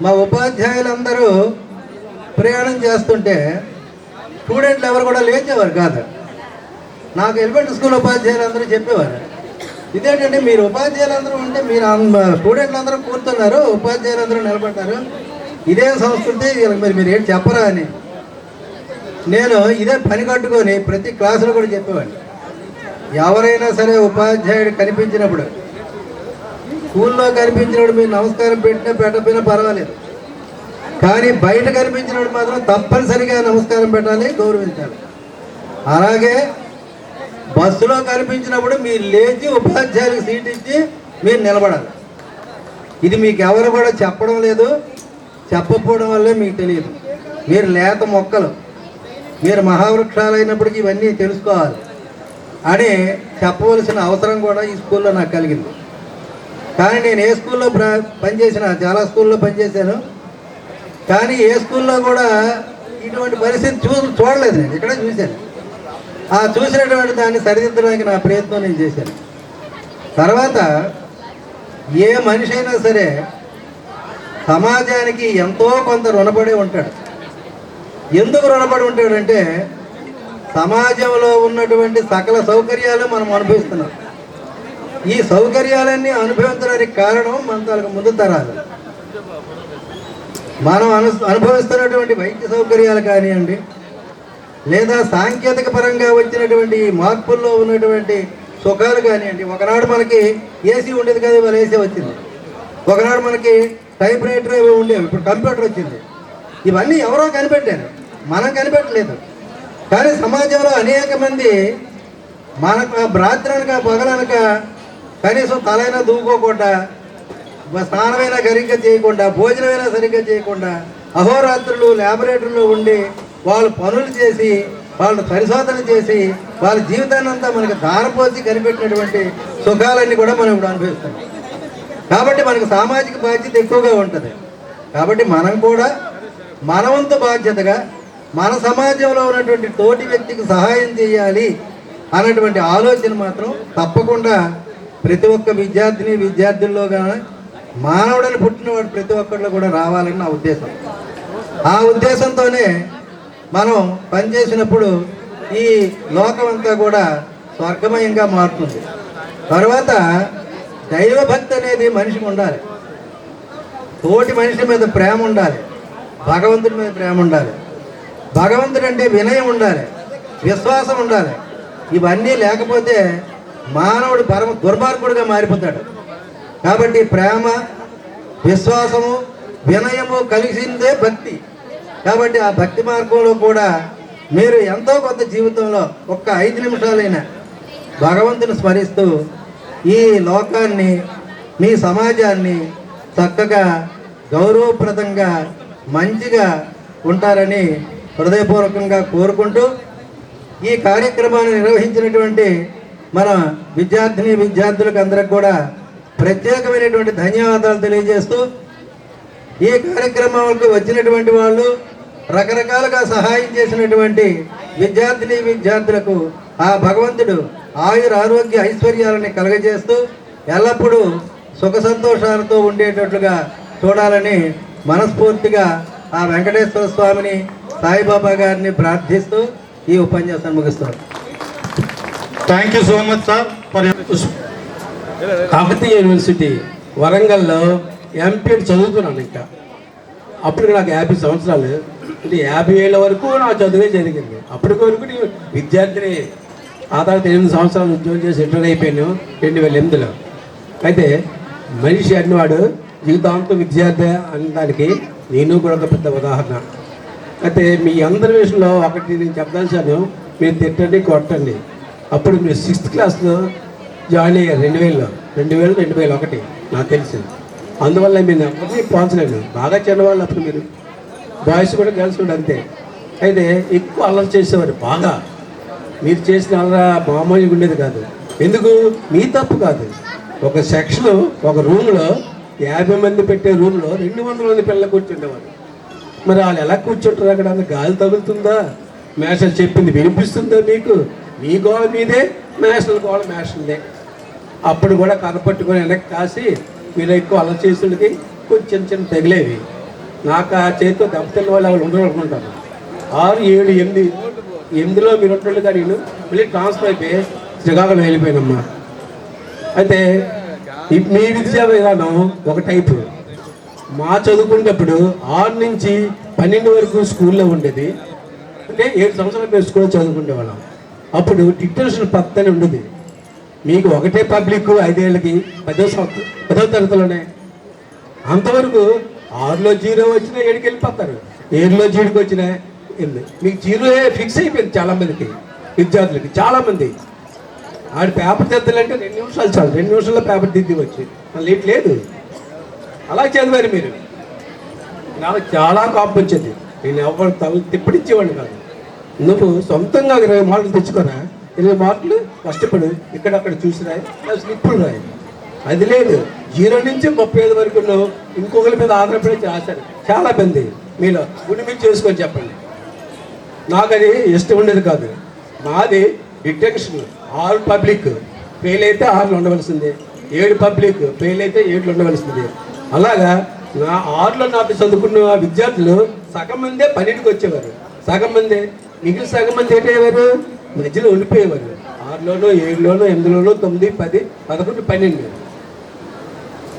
మా ఉపాధ్యాయులందరూ ప్రయాణం చేస్తుంటే స్టూడెంట్లు ఎవరు కూడా లేచేవారు కాదు. నాకు ఎలిమెంటరీ స్కూల్ ఉపాధ్యాయులు అందరూ చెప్పేవారు, ఇదేంటంటే మీరు ఉపాధ్యాయులందరూ ఉంటే మీరు స్టూడెంట్లు అందరూ కూర్చున్నారు, ఉపాధ్యాయులందరూ నిలబడ్డారు, ఇదే సంస్కృతి మీరు ఏం చెప్పరా అని. నేను ఇదే పని కట్టుకొని ప్రతి క్లాసులో కూడా చెప్పేవాడిని. ఎవరైనా సరే ఉపాధ్యాయుడు కనిపించినప్పుడు, స్కూల్లో కనిపించినప్పుడు మీరు నమస్కారం పెట్టినా పెట్టకపోయినా పర్వాలేదు, కానీ బయట కనిపించినప్పుడు మాత్రం తప్పనిసరిగా నమస్కారం పెట్టాలి, గౌరవించాలి. అలాగే బస్సులో కనిపించినప్పుడు మీరు లేచి ఉపాధ్యాయులకు సీట్ ఇచ్చి మీరు నిలబడాలి. ఇది మీకు ఎవరు కూడా చెప్పడం లేదు, చెప్పకపోవడం వల్లే మీకు తెలియదు. మీరు లేత మొక్కలు, మీరు మహావృక్షాలు అయినప్పటికీ ఇవన్నీ తెలుసుకోవాలి అని చెప్పవలసిన అవసరం కూడా ఈ స్కూల్లో నాకు కలిగింది. కానీ నేను ఏ స్కూల్లో పనిచేసినా, చాలా స్కూల్లో పనిచేశాను, కానీ ఏ స్కూల్లో కూడా ఇటువంటి పరిస్థితి చూడలేదు. నేను ఇక్కడ చూశాను. ఆ చూసినటువంటి దాన్ని సరిదిద్దడానికి నా ప్రయత్నం నేను చేశాను. తర్వాత ఏ మనిషి అయినా సరే సమాజానికి ఎంతో కొంత రుణపడి ఉంటాడు. ఎందుకు రుణపడి ఉంటాడంటే సమాజంలో ఉన్నటువంటి సకల సౌకర్యాలు మనం అనుభవిస్తున్నాం. ఈ సౌకర్యాలన్నీ అనుభవించడానికి కారణం మన తాలూకు ముందు తరాలు. మనం అనుభవిస్తున్నటువంటి వైద్య సౌకర్యాలు కానివ్వండి, లేదా సాంకేతిక పరంగా వచ్చినటువంటి మార్పుల్లో ఉన్నటువంటి సుఖాలు కానివ్వండి. ఒకనాడు మనకి ఏసీ ఉండేది కదా, ఇవాళ ఏసీ వచ్చింది. ఒకనాడు మనకి టైప్ రైటర్ ఉండేవి, ఇప్పుడు కంప్యూటర్ వచ్చింది. ఇవన్నీ ఎవరో కనిపెట్టారు, మనం కనిపెట్టలేదు. కానీ సమాజంలో అనేక మంది మనకు రాత్రనక పగలనక కనీసం తలైనా దూకోకుండా, స్నానమైనా సరిగ్గా చేయకుండా, భోజనమైనా సరిగ్గా చేయకుండా, అహోరాత్రులు ల్యాబొరేటరీలో ఉండి వాళ్ళు పనులు చేసి, వాళ్ళు పరిశోధన చేసి, వాళ్ళ జీవితాన్ని అంతా మనకు ధారపోసి కనిపెట్టినటువంటి సుఖాలన్నీ కూడా మనం ఇప్పుడు అనుభవిస్తున్నాం. కాబట్టి మనకు సామాజిక బాధ్యత ఎక్కువగా ఉంటుంది. కాబట్టి మనం కూడా మన వంతు బాధ్యతగా మన సమాజంలో ఉన్నటువంటి తోటి వ్యక్తికి సహాయం చేయాలి అన్నటువంటి ఆలోచన మాత్రం తప్పకుండా ప్రతి ఒక్క విద్యార్థిని విద్యార్థుల్లో కానీ మానవుడని పుట్టినవాడు ప్రతి ఒక్కరిలో కూడా రావాలని నా ఉద్దేశం. ఆ ఉద్దేశంతోనే మనం పనిచేసినప్పుడు ఈ లోకమంతా కూడా స్వర్గమయంగా మారుతుంది. తర్వాత దైవభక్తి అనేది మనిషికి ఉండాలి, తోటి మనిషి మీద ప్రేమ ఉండాలి, భగవంతుడి మీద ప్రేమ ఉండాలి. భగవంతుడు అంటే వినయం ఉండాలి, విశ్వాసం ఉండాలి. ఇవన్నీ లేకపోతే మానవుడు పరమ దుర్మార్గుడిగా మారిపోతాడు. కాబట్టి ప్రేమ, విశ్వాసము, వినయము కలిసిందే భక్తి. కాబట్టి ఆ భక్తి మార్గంలో కూడా మీరు ఎంతో కొంత జీవితంలో ఒక్క 5 నిమిషాలైనా భగవంతుని స్మరిస్తూ ఈ లోకాన్ని, మీ సమాజాన్ని చక్కగా గౌరవప్రదంగా మంచిగా ఉంటారని హృదయపూర్వకంగా కోరుకుంటూ ఈ కార్యక్రమాన్ని నిర్వహించినటువంటి మన విద్యార్థిని విద్యార్థులకు అందరికి కూడా ప్రత్యేకమైనటువంటి ధన్యవాదాలు తెలియజేస్తూ, ఈ కార్యక్రమాలకు వచ్చినటువంటి వాళ్ళు రకరకాలుగా సహాయం చేసినటువంటి విద్యార్థిని విద్యార్థులకు ఆ భగవంతుడు ఆయుర ఆరోగ్య ఐశ్వర్యాలని కలగజేస్తూ ఎల్లప్పుడూ సుఖ సంతోషాలతో ఉండేటట్లుగా చూడాలని మనస్ఫూర్తిగా ఆ వెంకటేశ్వర స్వామిని, సాయిబాబా గారిని ప్రార్థిస్తూ ఈ ఉపన్యాసాన్ని ముగిస్తున్నాను. Thank you so much sir for Kakatiya university వరంగల్లో ఎంపీఎడ్ చదువుతున్నాను. ఇంకా అప్పటికి నాకు 50 సంవత్సరాలు, అంటే 50 ఏళ్ళ వరకు నా చదువే జరిగింది. అప్పటికి వరకు నేను విద్యార్థిని. ఆ తర్వాత 8 సంవత్సరాలు ఉద్యోగం చేసి రిటైర్ అయిపోయాను 2008లో. అయితే మనిషి అన్నవాడు జీవితాంతం విద్యార్థి అనడానికి నేను కూడా ఒక పెద్ద ఉదాహరణ. అయితే మీ అందరి విషయంలో ఒకటి నేను చెప్పదలిచాను, మీరు తిట్టండి కొట్టండి. అప్పుడు మీరు 6th క్లాస్లో జాయిన్ అయ్యారు 2001 నాకు తెలిసింది. అందువల్ల మీరు ఎవరిని పోల్చలేను. బాగా చిన్నవాళ్ళు అప్పుడు మీరు, బాయ్స్ కూడా గర్ల్స్ కూడా అంతే. అయితే ఎక్కువ అల్లరి చేసేవారు బాగా. మీరు చేసిన అల్లరి మామూలుగా ఉండేది కాదు. ఎందుకు? మీ తప్పు కాదు. ఒక సెక్షన్, ఒక రూమ్లో 50 మంది పెట్టే రూమ్లో 200 మంది పిల్లలు కూర్చుండేవారు. మరి వాళ్ళు ఎలా కూర్చుంటారు? అక్కడ అంత గాలి తగులుతుందా? మేషలు చెప్పింది వినిపిస్తుందా మీకు? మీ గోడ మీదే, మేషల గోడ మేషలదే. అప్పుడు కూడా కనపట్టుకొని వెనక్కి కాసి మీరు ఎక్కువ అలా చేసేకి కొంచెం చిన్న తగిలేవి. నాకు ఆ చేతితో దెబ్బతిన్న వాళ్ళు వాళ్ళు ఉండరు అనుకుంటాను. 6, 7, 8లో మీరు ఉంటుండే కానీ నేను మళ్ళీ ట్రాన్స్ఫర్ అయిపోయి శ్రీకాకుళం వెళ్ళిపోయానమ్మా. అయితే మీ విద్యా విధానం ఒక టైపు. మా చదువుకునేటప్పుడు 6 నుంచి 12 వరకు స్కూల్లో ఉండేది. అంటే 7 సంవత్సరాలు మేము స్కూల్లో చదువుకునేవాళ్ళం. అప్పుడు డిక్టరేషన్ పద్ధతి ఉండేది. మీకు ఒకటే పబ్లిక్ 5 ఏళ్ళకి 10వ తరగతిలోనే. అంతవరకు 6లో 0 వచ్చినా 7కి వెళ్ళిపోతారు, 7లో 0కి వచ్చినా 8. మీకు 0 ఫిక్స్ అయిపోయింది చాలామందికి, విద్యార్థులకి చాలామంది. ఆడి పేపర్ దిద్దాలంటే 2 నిమిషాలు చాలు, 2 నిమిషాల్లో పేపర్ దిద్ది వచ్చి లేట్ లేదు. అలా చదివారు మీరు. నాకు చాలా కాపు వచ్చేది. నేను ఎవరు తల తిప్పిడిచ్చేవాడిని కాదు. నువ్వు సొంతంగా 20 మార్కులు తెచ్చుకోరా, 20 మార్కులు కష్టపడు, ఇక్కడక్కడ చూసి రాయి, స్లిప్పులు రాయి. అది లేదు, 0 నుంచి 35 వరకు నువ్వు ఇంకొకరి మీద ఆధారపడి రాశారు. చాలా మంది మీలో గుడి మీద చేసుకొని చెప్పండి. నాకు అది ఇష్టం ఉండేది కాదు. నాది డిటెన్షన్ 6 పబ్లిక్, ఫెయిల్ అయితే 6 ఉండవలసింది, 7 పబ్లిక్, ఫెయిల్ అయితే 7 ఉండవలసింది. అలాగా నా 6లో నాకు చదువుకున్న విద్యార్థులు సగం మందే 12కి వచ్చేవారు, సగం మందే, మిగిలిన సగం మంది ఏంటయ్యేవారు, మధ్యలో ఉండిపోయేవారు. 6లోనో 7లోనో 8లోనో 9, 10, 11, 12.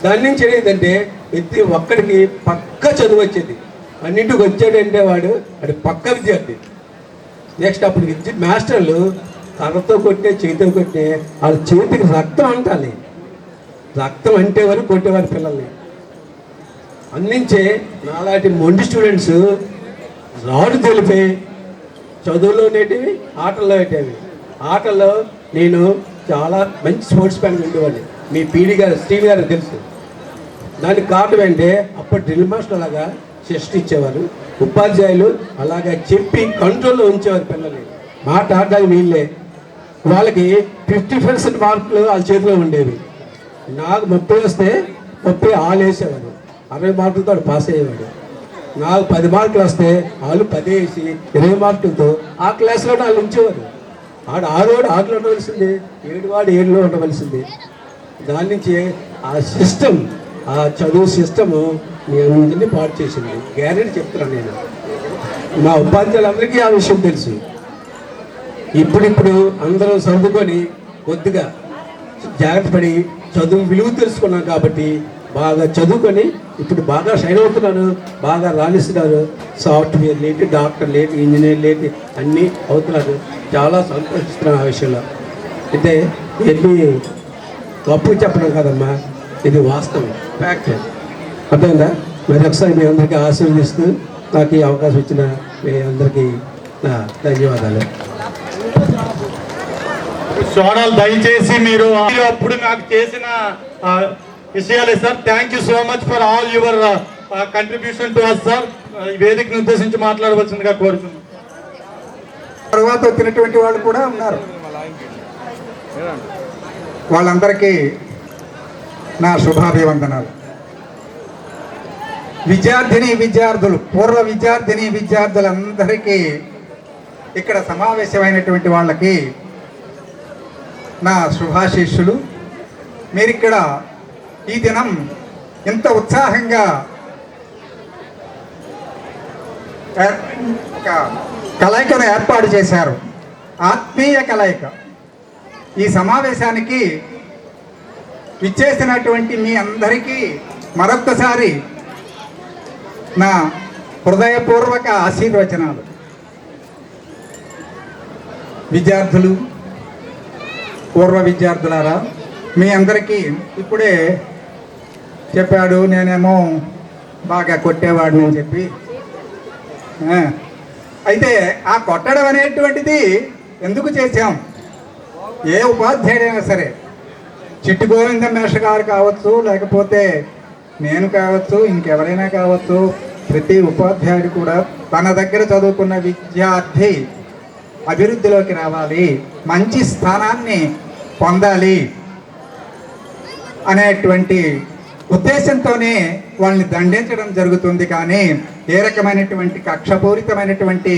దాని నుంచి ఏంటంటే ప్రతి ఒక్కడికి పక్క చదువు వచ్చేది. 12కి వచ్చాడంటే వాడు పక్క విద్యార్థి. నెక్స్ట్ అప్పుడు మాస్టర్లు కర్రతో కొట్టే, చేతితో కొట్టే, వాళ్ళ చేతికి రక్తం అంటాలి, రక్తం అంటే వరకు కొట్టేవారు పిల్లల్ని. అందించే నాలాంటి మొండి స్టూడెంట్స్ రాడు తెలిపే చదువులో నేటివి, ఆటల్లో పెట్టేవి. ఆటల్లో నేను చాలా మంచి స్పోర్ట్స్ మ్యాన్ ఉండేవాడిని. మీ పీడి గారు, స్టీవ్ గారు తెలుసు. దానికి కారణం ఏంటంటే అప్పుడు డ్రిల్ మాస్టర్ అలాగా టెస్ట్ ఇచ్చేవారు, ఉపాధ్యాయులు అలాగా చెప్పి కంట్రోల్లో ఉంచేవారు పిల్లల్ని. మాట ఆడడానికి వీళ్ళే. వాళ్ళకి 50% మార్కులు వాళ్ళ చేతిలో ఉండేవి. నాకు 30 వస్తే 30 వాళ్ళు వేసేవారు, 60 మార్కులతో వాడు పాస్ అయ్యేవాడు. నాకు 10 మార్కులు వస్తే వాళ్ళు 10 వేసి 20 మార్కులతో ఆ క్లాస్లో వాళ్ళు ఉంచేవారు. ఆడు 6లో ఉండవలసింది, 7లో ఉండవలసింది. దాని నుంచి ఆ సిస్టమ్, ఆ చదువు సిస్టము మీ అందరినీ పాటు చేసింది. గ్యారెంటీ చెప్తున్నాను నేను. మా ఉపాధ్యాయులందరికీ ఆ విషయం తెలుసు. ఇప్పుడు అందరూ చదువుకొని కొద్దిగా జాగ్రత్త పడి చదువు విలువ తెలుసుకున్నాను కాబట్టి బాగా చదువుకొని ఇప్పుడు బాగా షైన్ అవుతున్నాను, బాగా రాణిస్తున్నారు. సాఫ్ట్వేర్ లేటి, డాక్టర్ లేటి, ఇంజనీర్ లేటి అన్నీ అవుతున్నారు. చాలా సంతోషిస్తున్నాను ఆ విషయంలో. అయితే ఎన్ని గొప్పగా చెప్పడం కాదమ్మా, ఇది వాస్తవం, ఫ్యాక్ట్. అర్థమైందా? మరి ఒకసారి మీ అందరికీ ఆశీర్వదిస్తూ నాకు ఈ అవకాశం ఇచ్చిన మీ అందరికీ నా ధన్యవాదాలు. సోడాలు దయచేసి మీరు అప్పుడు నాకు చేసిన విషయాలే sir. Thank you so much for all your contribution to us sir. వేదికను ఉద్దేశించి మాట్లాడవలసిందిగా కోరుతున్నాను. తర్వాత వచ్చినటువంటి వాళ్ళు కూడా ఉన్నారు. వాళ్ళందరికీ నా శుభాభివందనాలు. విద్యార్థులు, పూర్వ విద్యార్థులందరికీ, ఇక్కడ సమావేశమైనటువంటి వాళ్ళకి నా శుభాశీస్సులు. మీరిక్కడ ఈ దినం ఇంత ఉత్సాహంగా కలయికను ఏర్పాటు చేశారు, ఆత్మీయ కలయిక. ఈ సమావేశానికి విచ్చేసినటువంటి మీ అందరికీ మరొక్కసారి నా హృదయపూర్వక ఆశీర్వచనాలు. విద్యార్థులు, పూర్వ విద్యార్థులారా, మీ అందరికీ ఇప్పుడే చెప్పాడు, నేనేమో బాగా కొట్టేవాడిని అని చెప్పి. అయితే ఆ కొట్టడం అనేటువంటిది ఎందుకు చేశాం? ఏ ఉపాధ్యాయుడైనా సరే, చిట్టి గోవింద మేష గారు కావచ్చు, లేకపోతే నేను కావచ్చు, ఇంకెవరైనా కావచ్చు, ప్రతి ఉపాధ్యాయుడు కూడా తన దగ్గర చదువుకున్న విద్యార్థి అభివృద్ధిలోకి రావాలి, మంచి స్థానాన్ని పొందాలి అనేటువంటి ఉద్దేశంతోనే వాళ్ళని దండించడం జరుగుతుంది. కానీ ఏ రకమైనటువంటి కక్షపూరితమైనటువంటి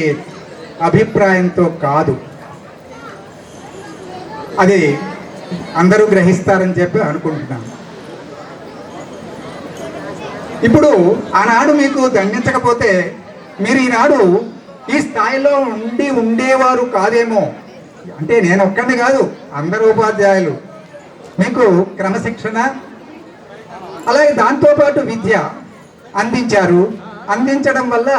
అభిప్రాయంతో కాదు. అది అందరూ గ్రహిస్తారని చెప్పి అనుకుంటున్నాను. ఇప్పుడు ఆనాడు మీకు దండించకపోతే మీరు ఈనాడు ఈ స్థాయిలో ఉండేవారు కాదేమో. అంటే నేను ఒక్కడిని కాదు, అందరు ఉపాధ్యాయులు మీకు క్రమశిక్షణ, అలాగే దాంతోపాటు విద్య అందించారు. అందించడం వల్ల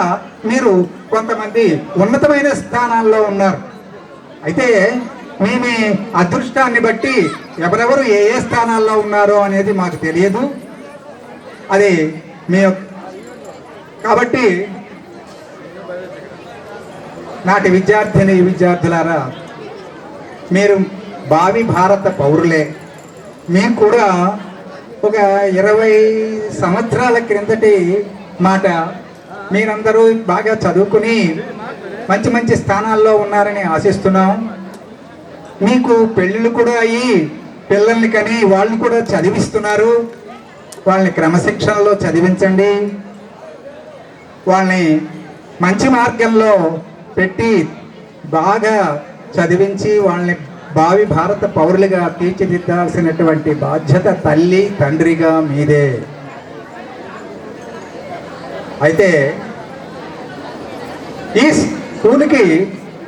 మీరు కొంతమంది ఉన్నతమైన స్థానాల్లో ఉన్నారు. అయితే మీ అదృష్టాన్ని బట్టి ఎవరెవరు ఏ ఏ స్థానాల్లో ఉన్నారో అనేది మాకు తెలియదు. అది మీ కాబట్టి నాటి విద్యార్థులారా, మీరు భావి భారత పౌరులే. మేము కూడా ఒక 20 సంవత్సరాల క్రిందటి మాట. మీరందరూ బాగా చదువుకుని మంచి మంచి స్థానాల్లో ఉన్నారని ఆశిస్తున్నాం. మీకు పెళ్ళిళ్ళు కూడా అయ్యి పిల్లల్ని కని వాళ్ళని కూడా చదివిస్తున్నారు. వాళ్ళని క్రమశిక్షణలో చదివించండి. వాళ్ళని మంచి మార్గంలో పెట్టి బాగా చదివించి వాళ్ళని భావి భారత పౌరులుగా తీర్చిదిద్దాల్సినటువంటి బాధ్యత తల్లి తండ్రిగా మీదే. అయితే ఈ స్కూల్కి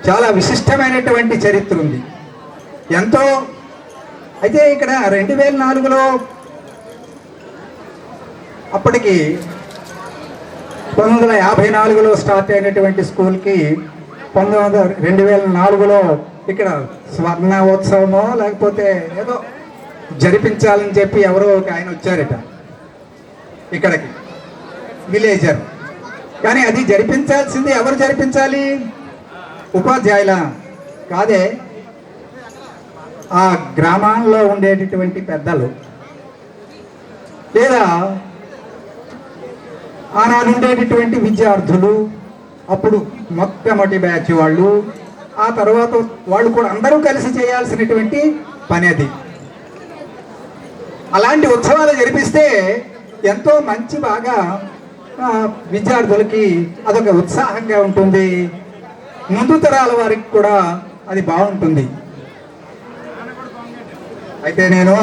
చాలా విశిష్టమైనటువంటి చరిత్ర ఉంది. ఎంతో అయితే ఇక్కడ 2004లో అప్పటికి 1954లో స్టార్ట్ అయినటువంటి స్కూల్కి 2004లో ఇక్కడ స్వర్ణోత్సవమో లేకపోతే ఏదో జరిపించాలని చెప్పి ఎవరో ఒక ఆయన వచ్చారట ఇక్కడికి, విలేజర్. కానీ అది జరిపించాల్సింది ఎవరు జరిపించాలి? ఉపాధ్యాయుల కాదే, ఆ గ్రామాల్లో ఉండేటటువంటి పెద్దలు, లేదా ఆనాడు ఉండేటటువంటి విద్యార్థులు, అప్పుడు మొట్టమొదటి బ్యాచ్ వాళ్ళు, ఆ తర్వాత వాళ్ళు కూడా అందరూ కలిసి చేయాల్సినటువంటి పని అది. అలాంటి ఉత్సవాలు జరిపిస్తే ఎంతో మంచి బాగా విద్యార్థులకి అదొక ఉత్సాహంగా ఉంటుంది. ముందు తరాల వారికి కూడా అది బాగుంటుంది. అయితే నేను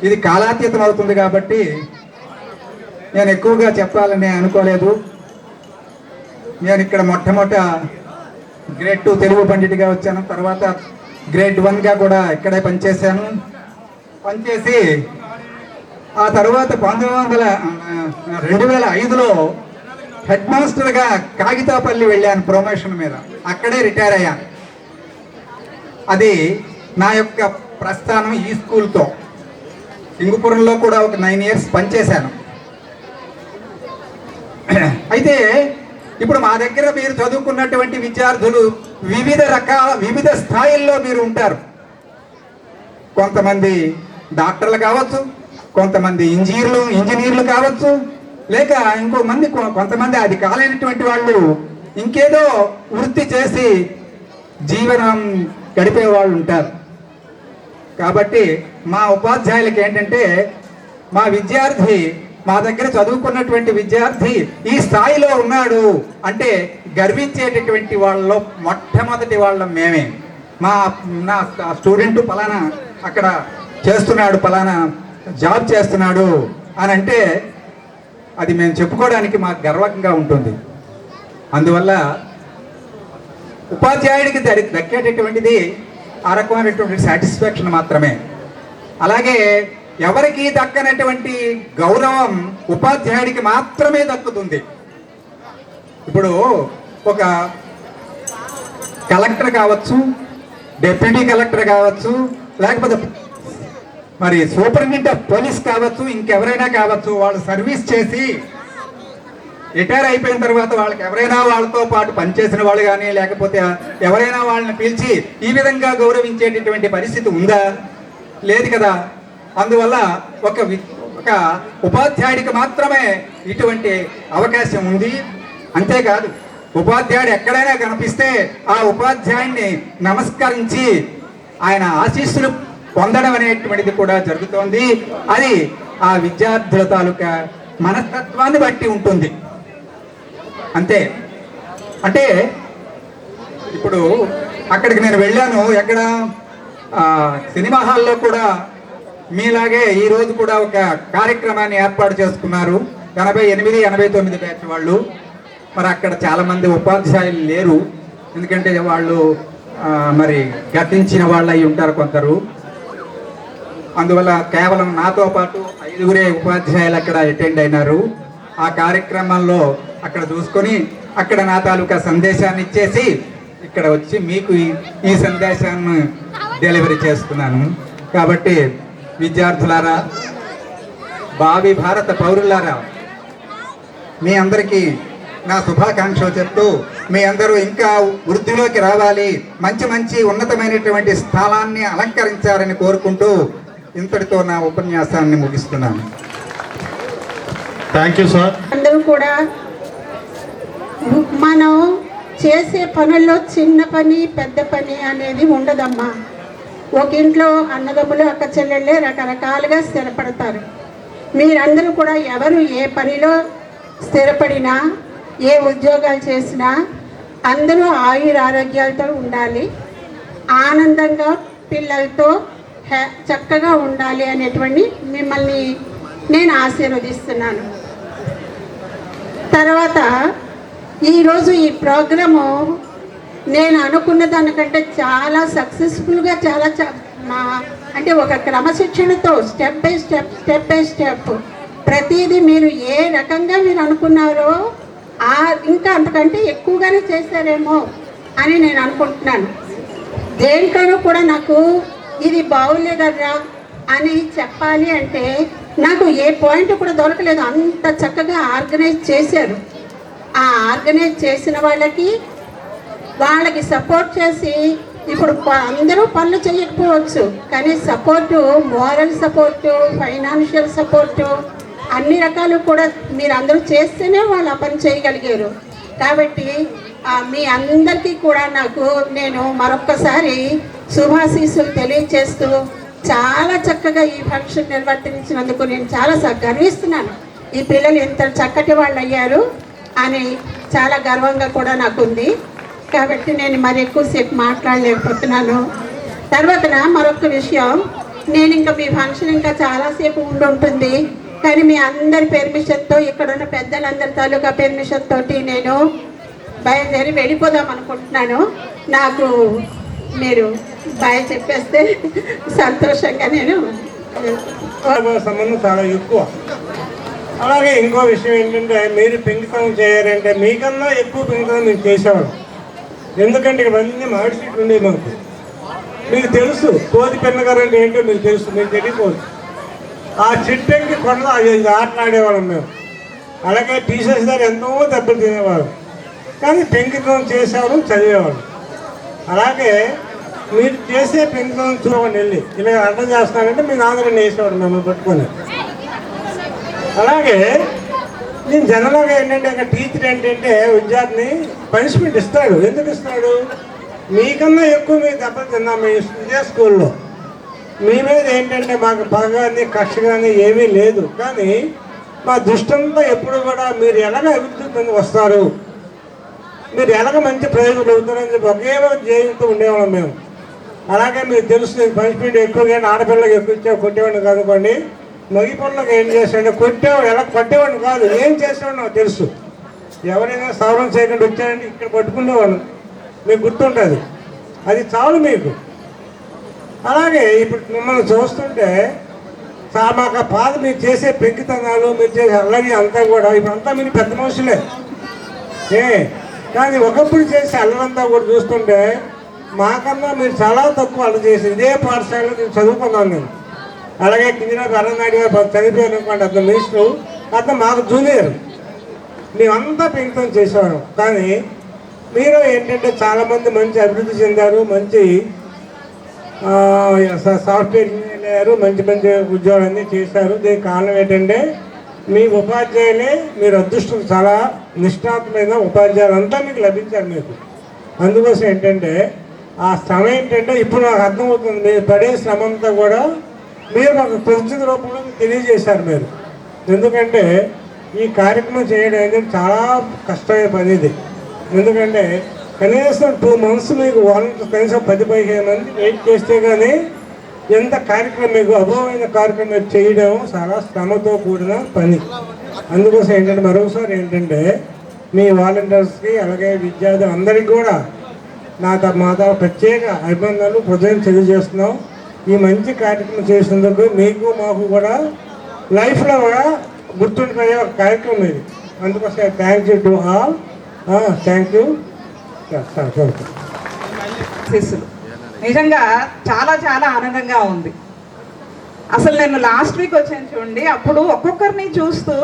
ఇది కాలాతీతం అవుతుంది కాబట్టి నేను ఎక్కువగా చెప్పాలని అనుకోలేదు. నేను ఇక్కడ మొట్టమొదట గ్రేడ్ 2 తెలుగు పండిట్గా వచ్చాను. తర్వాత గ్రేడ్ 1గా కూడా ఇక్కడే పనిచేశాను. పనిచేసి ఆ తర్వాత 2005లో హెడ్ మాస్టర్గా కాగితాపల్లి వెళ్ళాను ప్రమోషన్ మీద. అక్కడే రిటైర్ అయ్యాను. అది నా యొక్క ప్రస్థానం ఈ స్కూల్తో. సింగపూర్లో కూడా ఒక 9 ఇయర్స్ పనిచేశాను. అయితే ఇప్పుడు మా దగ్గర మీరు చదువుకున్నటువంటి విద్యార్థులు వివిధ స్థాయిల్లో మీరు ఉంటారు. కొంతమంది డాక్టర్లు కావచ్చు, కొంతమంది ఇంజనీర్లు కావచ్చు, లేక కొంతమంది అది కాలేనటువంటి వాళ్ళు ఇంకేదో వృత్తి చేసి జీవనం గడిపే వాళ్ళు ఉంటారు. కాబట్టి మా ఉపాధ్యాయులకి ఏంటంటే, మా విద్యార్థి, మా దగ్గర చదువుకున్నటువంటి విద్యార్థి ఈ స్థాయిలో ఉన్నాడు అంటే గర్వించేటటువంటి వాళ్ళలో మొట్టమొదటి వాళ్ళం మేమే. నా స్టూడెంట్ పలానా అక్కడ చేస్తున్నాడు, పలానా జాబ్ చేస్తున్నాడు అని అంటే అది మేము చెప్పుకోవడానికి మాకు గర్వంగా ఉంటుంది. అందువల్ల ఉపాధ్యాయుడికి దక్కేటటువంటిది ఆ రకమైనటువంటి సాటిస్ఫాక్షన్ మాత్రమే. అలాగే ఎవరికి దక్కనటువంటి గౌరవం ఉపాధ్యాయుడికి మాత్రమే దక్కుతుంది. ఇప్పుడు ఒక కలెక్టర్ కావచ్చు, డిప్యూటీ కలెక్టర్ కావచ్చు, లేకపోతే మరి సూపరింటెండెంట్ ఆఫ్ పోలీస్ కావచ్చు, ఇంకెవరైనా కావచ్చు, వాళ్ళు సర్వీస్ చేసి రిటైర్ అయిపోయిన తర్వాత వాళ్ళకి ఎవరైనా వాళ్ళతో పాటు పనిచేసిన వాళ్ళు కానీ లేకపోతే ఎవరైనా వాళ్ళని పిలిచి ఈ విధంగా గౌరవించేటటువంటి పరిస్థితి ఉందా? లేదు కదా. అందువల్ల ఒక ఉపాధ్యాయుడికి మాత్రమే ఇటువంటి అవకాశం ఉంది. అంతేకాదు, ఉపాధ్యాయుడు ఎక్కడైనా కనిపిస్తే ఆ ఉపాధ్యాయుడిని నమస్కరించి ఆయన ఆశీస్సులు పొందడం అనేటువంటిది కూడా జరుగుతోంది. అది ఆ విద్యార్థుల తాలూకా మనస్తత్వాన్ని బట్టి ఉంటుంది. అంతే. అంటే ఇప్పుడు అక్కడికి నేను వెళ్ళాను, ఎక్కడ సినిమా హాల్లో కూడా మీలాగే ఈరోజు కూడా ఒక కార్యక్రమాన్ని ఏర్పాటు చేసుకున్నారు. 88, 89 బ్యాచ్ వాళ్ళు. మరి అక్కడ చాలామంది ఉపాధ్యాయులు లేరు, ఎందుకంటే వాళ్ళు మరి గతించిన వాళ్ళు అయి ఉంటారు కొందరు. అందువల్ల కేవలం నాతో పాటు 5గురే ఉపాధ్యాయులు అక్కడ అటెండ్ అయినారు. ఆ కార్యక్రమంలో అక్కడ చూసుకొని అక్కడ నా తాలూకా సందేశాన్ని ఇచ్చేసి ఇక్కడ వచ్చి మీకు ఈ సందేశాన్ని డెలివరీ చేస్తున్నాను. కాబట్టి విద్యార్థులారా, భావి భారత పౌరులారా, మీ అందరికీ నా శుభాకాంక్షలు చెప్తూ మీ అందరూ ఇంకా వృద్ధిలోకి రావాలి, మంచి మంచి ఉన్నతమైనటువంటి స్థానాన్ని అలంకరించారని కోరుకుంటూ ఇంతటితో నా ఉపన్యాసాన్ని ముగిస్తున్నాను. Thank you sir. అందరూ కూడా మనం చేసే పనుల్లో చిన్న పని పెద్ద పని అనేది ఉండదమ్మా. ఒక ఇంట్లో అన్నదమ్ములు అక్క చెల్లెళ్ళే రకరకాలుగా స్థిరపడతారు. మీరందరూ కూడా ఎవరు ఏ పనిలో స్థిరపడినా ఏ ఉద్యోగాలు చేసినా అందరూ ఆరోగ్యాలతో ఉండాలి, ఆనందంగా పిల్లలతో చక్కగా ఉండాలి అనేటువంటి మిమ్మల్ని నేను ఆశీర్వదిస్తున్నాను. తర్వాత ఈరోజు ఈ ప్రోగ్రాము నేను అనుకున్న దానికంటే చాలా సక్సెస్ఫుల్గా అంటే ఒక క్రమశిక్షణతో స్టెప్ బై స్టెప్ ప్రతిదీ మీరు ఏ రకంగా మీరు అనుకున్నారో ఇంకా అంతకంటే ఎక్కువగానే చేశారేమో అని నేను అనుకుంటున్నాను. దేంట్లోనూ కూడా నాకు ఇది బాగులేదర్రా అని చెప్పాలి అంటే నాకు ఏ పాయింట్ కూడా దొరకలేదు. అంత చక్కగా ఆర్గనైజ్ చేశారు. ఆ ఆర్గనైజ్ చేసిన వాళ్ళకి సపోర్ట్ చేసి ఇప్పుడు అందరూ పనులు చేయకపోవచ్చు, కానీ support, moral support, financial support అన్ని రకాలు కూడా మీరు అందరూ చేస్తేనే వాళ్ళు ఆ పని చేయగలిగారు. కాబట్టి మీ అందరికీ కూడా నేను మరొక్కసారి శుభాశీస్సులు తెలియజేస్తూ చాలా చక్కగా ఈ ఫంక్షన్ నిర్వర్తించినందుకు నేను చాలా గర్విస్తున్నాను. ఈ పిల్లలు ఎంత చక్కటి వాళ్ళు అయ్యారు అని చాలా గర్వంగా కూడా నాకుంది. కాబట్టి నేను మరి ఎక్కువసేపు మాట్లాడలేకపోతున్నాను. తర్వాత మరొక విషయం, నేను ఇంకా మీ ఫంక్షన్ ఇంకా చాలాసేపు ఉంటుంది, కానీ మీ అందరి పెర్మిషన్తో, ఇక్కడున్న పెద్దలందరి తాలూకా పెర్మిషన్ తోటి నేను బయలుదేరి వెళ్ళిపోదాం అనుకుంటున్నాను. నాకు మీరు బాయ్ చెప్పేస్తే సంతోషంగా నేను సంబంధం చాలా ఎక్కువ. అలాగే ఇంకో విషయం ఏంటంటే, మీరు పెంకుతనం చేయాలంటే మీకన్నా ఎక్కువ పెంకుతనం మీరు చేసేవాళ్ళం. ఎందుకంటే ఇక్కడ అన్ని మామిడి సీట్లు ఉండేవి మాకు. మీకు తెలుసు కోతి పెన్నగారు అంటే ఏంటో మీకు తెలుసు, మీకు తెలియకపోవచ్చు. ఆ చిట్టెంకి కొండ ఆటలాడేవాళ్ళం మేము. అలాగే టీచర్స్ దగ్గర ఎంతో దెబ్బలు తినేవాళ్ళం, కానీ పెంకుతనం చేసేవాళ్ళం, చదివేవాళ్ళం. అలాగే మీరు చేసే పెంకుతనం చూడమని వెళ్ళి ఇలా అర్థం చేస్తున్నారంటే మీ నాన్నగారిని వేసేవాడు మిమ్మల్ని పట్టుకొని. అలాగే నేను జనరల్గా ఏంటంటే అక్కడ టీచర్ ఏంటంటే విద్యార్థిని పనిష్మెంట్ ఇస్తాడు. ఎందుకు ఇస్తాడు? మీకన్నా ఎక్కువ మీరు దెబ్బలు తిన్నాం మీ ఇదే స్కూల్లో. మీ మీద ఏంటంటే మాకు పగ కానీ కక్ష కానీ ఏమీ లేదు, కానీ మా దృష్టంతో ఎప్పుడు కూడా మీరు ఎలాగ అభివృద్ధి వస్తారు, మీరు ఎలాగ మంచి ప్రయోజనం అవుతారని చెప్పి ఒకే జయంతో ఉండేవాళ్ళం మేము. అలాగే మీకు తెలుసు, పనిష్మెంట్ ఎక్కువగా ఆడపిల్లకి ఎక్కువ ఇచ్చా కొట్టేవాడిని కాదుకోండి, మగి పనులకు ఏం చేసాడు కొట్టేవాడు, ఎలా కొట్టేవాడిని కాదు, ఏం చేసేవాడు నాకు తెలుసు. ఎవరైనా సవరణ చేయకుండా వచ్చాడంటే ఇక్కడ పట్టుకునేవాడు, మీకు గుర్తుంటుంది, అది చాలు మీకు. అలాగే ఇప్పుడు మిమ్మల్ని చూస్తుంటే మాకు పాత మీరు చేసే పెంకితనాలు, మీరు చేసే అల్లరి అంతా కూడా ఇప్పుడంతా మీరు పెద్ద మనుషులే కానీ ఒకప్పుడు చేసే అల్లరంతా కూడా చూస్తుంటే మాకన్నా మీరు చాలా తక్కువ అల్లరి చేసి ఇదే పాఠశాలలో నేను చదువుకున్నాను నేను. అలాగే కింజరాపు అన్ననాయుడు గారు చనిపోయారు అనుకోండి, అతను మినిస్టరు, అతను మాకు జూనియర్. మేమంతా పెంకితం చేసేవాళ్ళం, కానీ మీరు ఏంటంటే చాలామంది మంచి అభివృద్ధి చెందారు, మంచి సాఫ్ట్వేర్ ఇంజనీర్లు అయ్యారు, మంచి మంచి ఉద్యోగాలన్నీ చేశారు. దీనికి కారణం ఏంటంటే మీ ఉపాధ్యాయులే, మీరు అదృష్టం, చాలా నిష్ణాతమైన ఉపాధ్యాయులు అంతా మీకు లభించారు మీకు. అందుకోసం ఏంటంటే ఆ శ్రమ ఏంటంటే ఇప్పుడు నాకు అర్థమవుతుంది, మీరు పడే శ్రమ అంతా కూడా మీరు మాకు కృతజ్ఞత రూపంలో తెలియజేశారు మీరు. ఎందుకంటే ఈ కార్యక్రమం చేయడం అనేది చాలా కష్టమైన పని ఇది. ఎందుకంటే కనీసం 2 months మీకు కనీసం 10-15 మంది వెయిట్ చేస్తే కానీ ఎంత కార్యక్రమం మీకు అభోమైన కార్యక్రమం చేయడం చాలా శ్రమతో కూడిన పని. అందుకోసం ఏంటంటే మరోసారి ఏంటంటే మీ వాలంటీర్స్కి అలాగే విద్యార్థులు అందరికీ కూడా మా ప్రత్యేక అభినందనలు హృదయం తెలియజేస్తున్నాం. ఈ మంచి కార్యక్రమం చేసినందుకు మీకు మాకు కూడా లైఫ్లో కూడా గుర్తుండిపోయే ఒక కార్యక్రమం ఇది. అందుకోసం thank you to all. Thank you. నిజంగా చాలా చాలా ఆనందంగా ఉంది. అసలు నేను లాస్ట్ వీక్ వచ్చాను చూడండి, అప్పుడు ఒక్కొక్కరిని చూస్తూ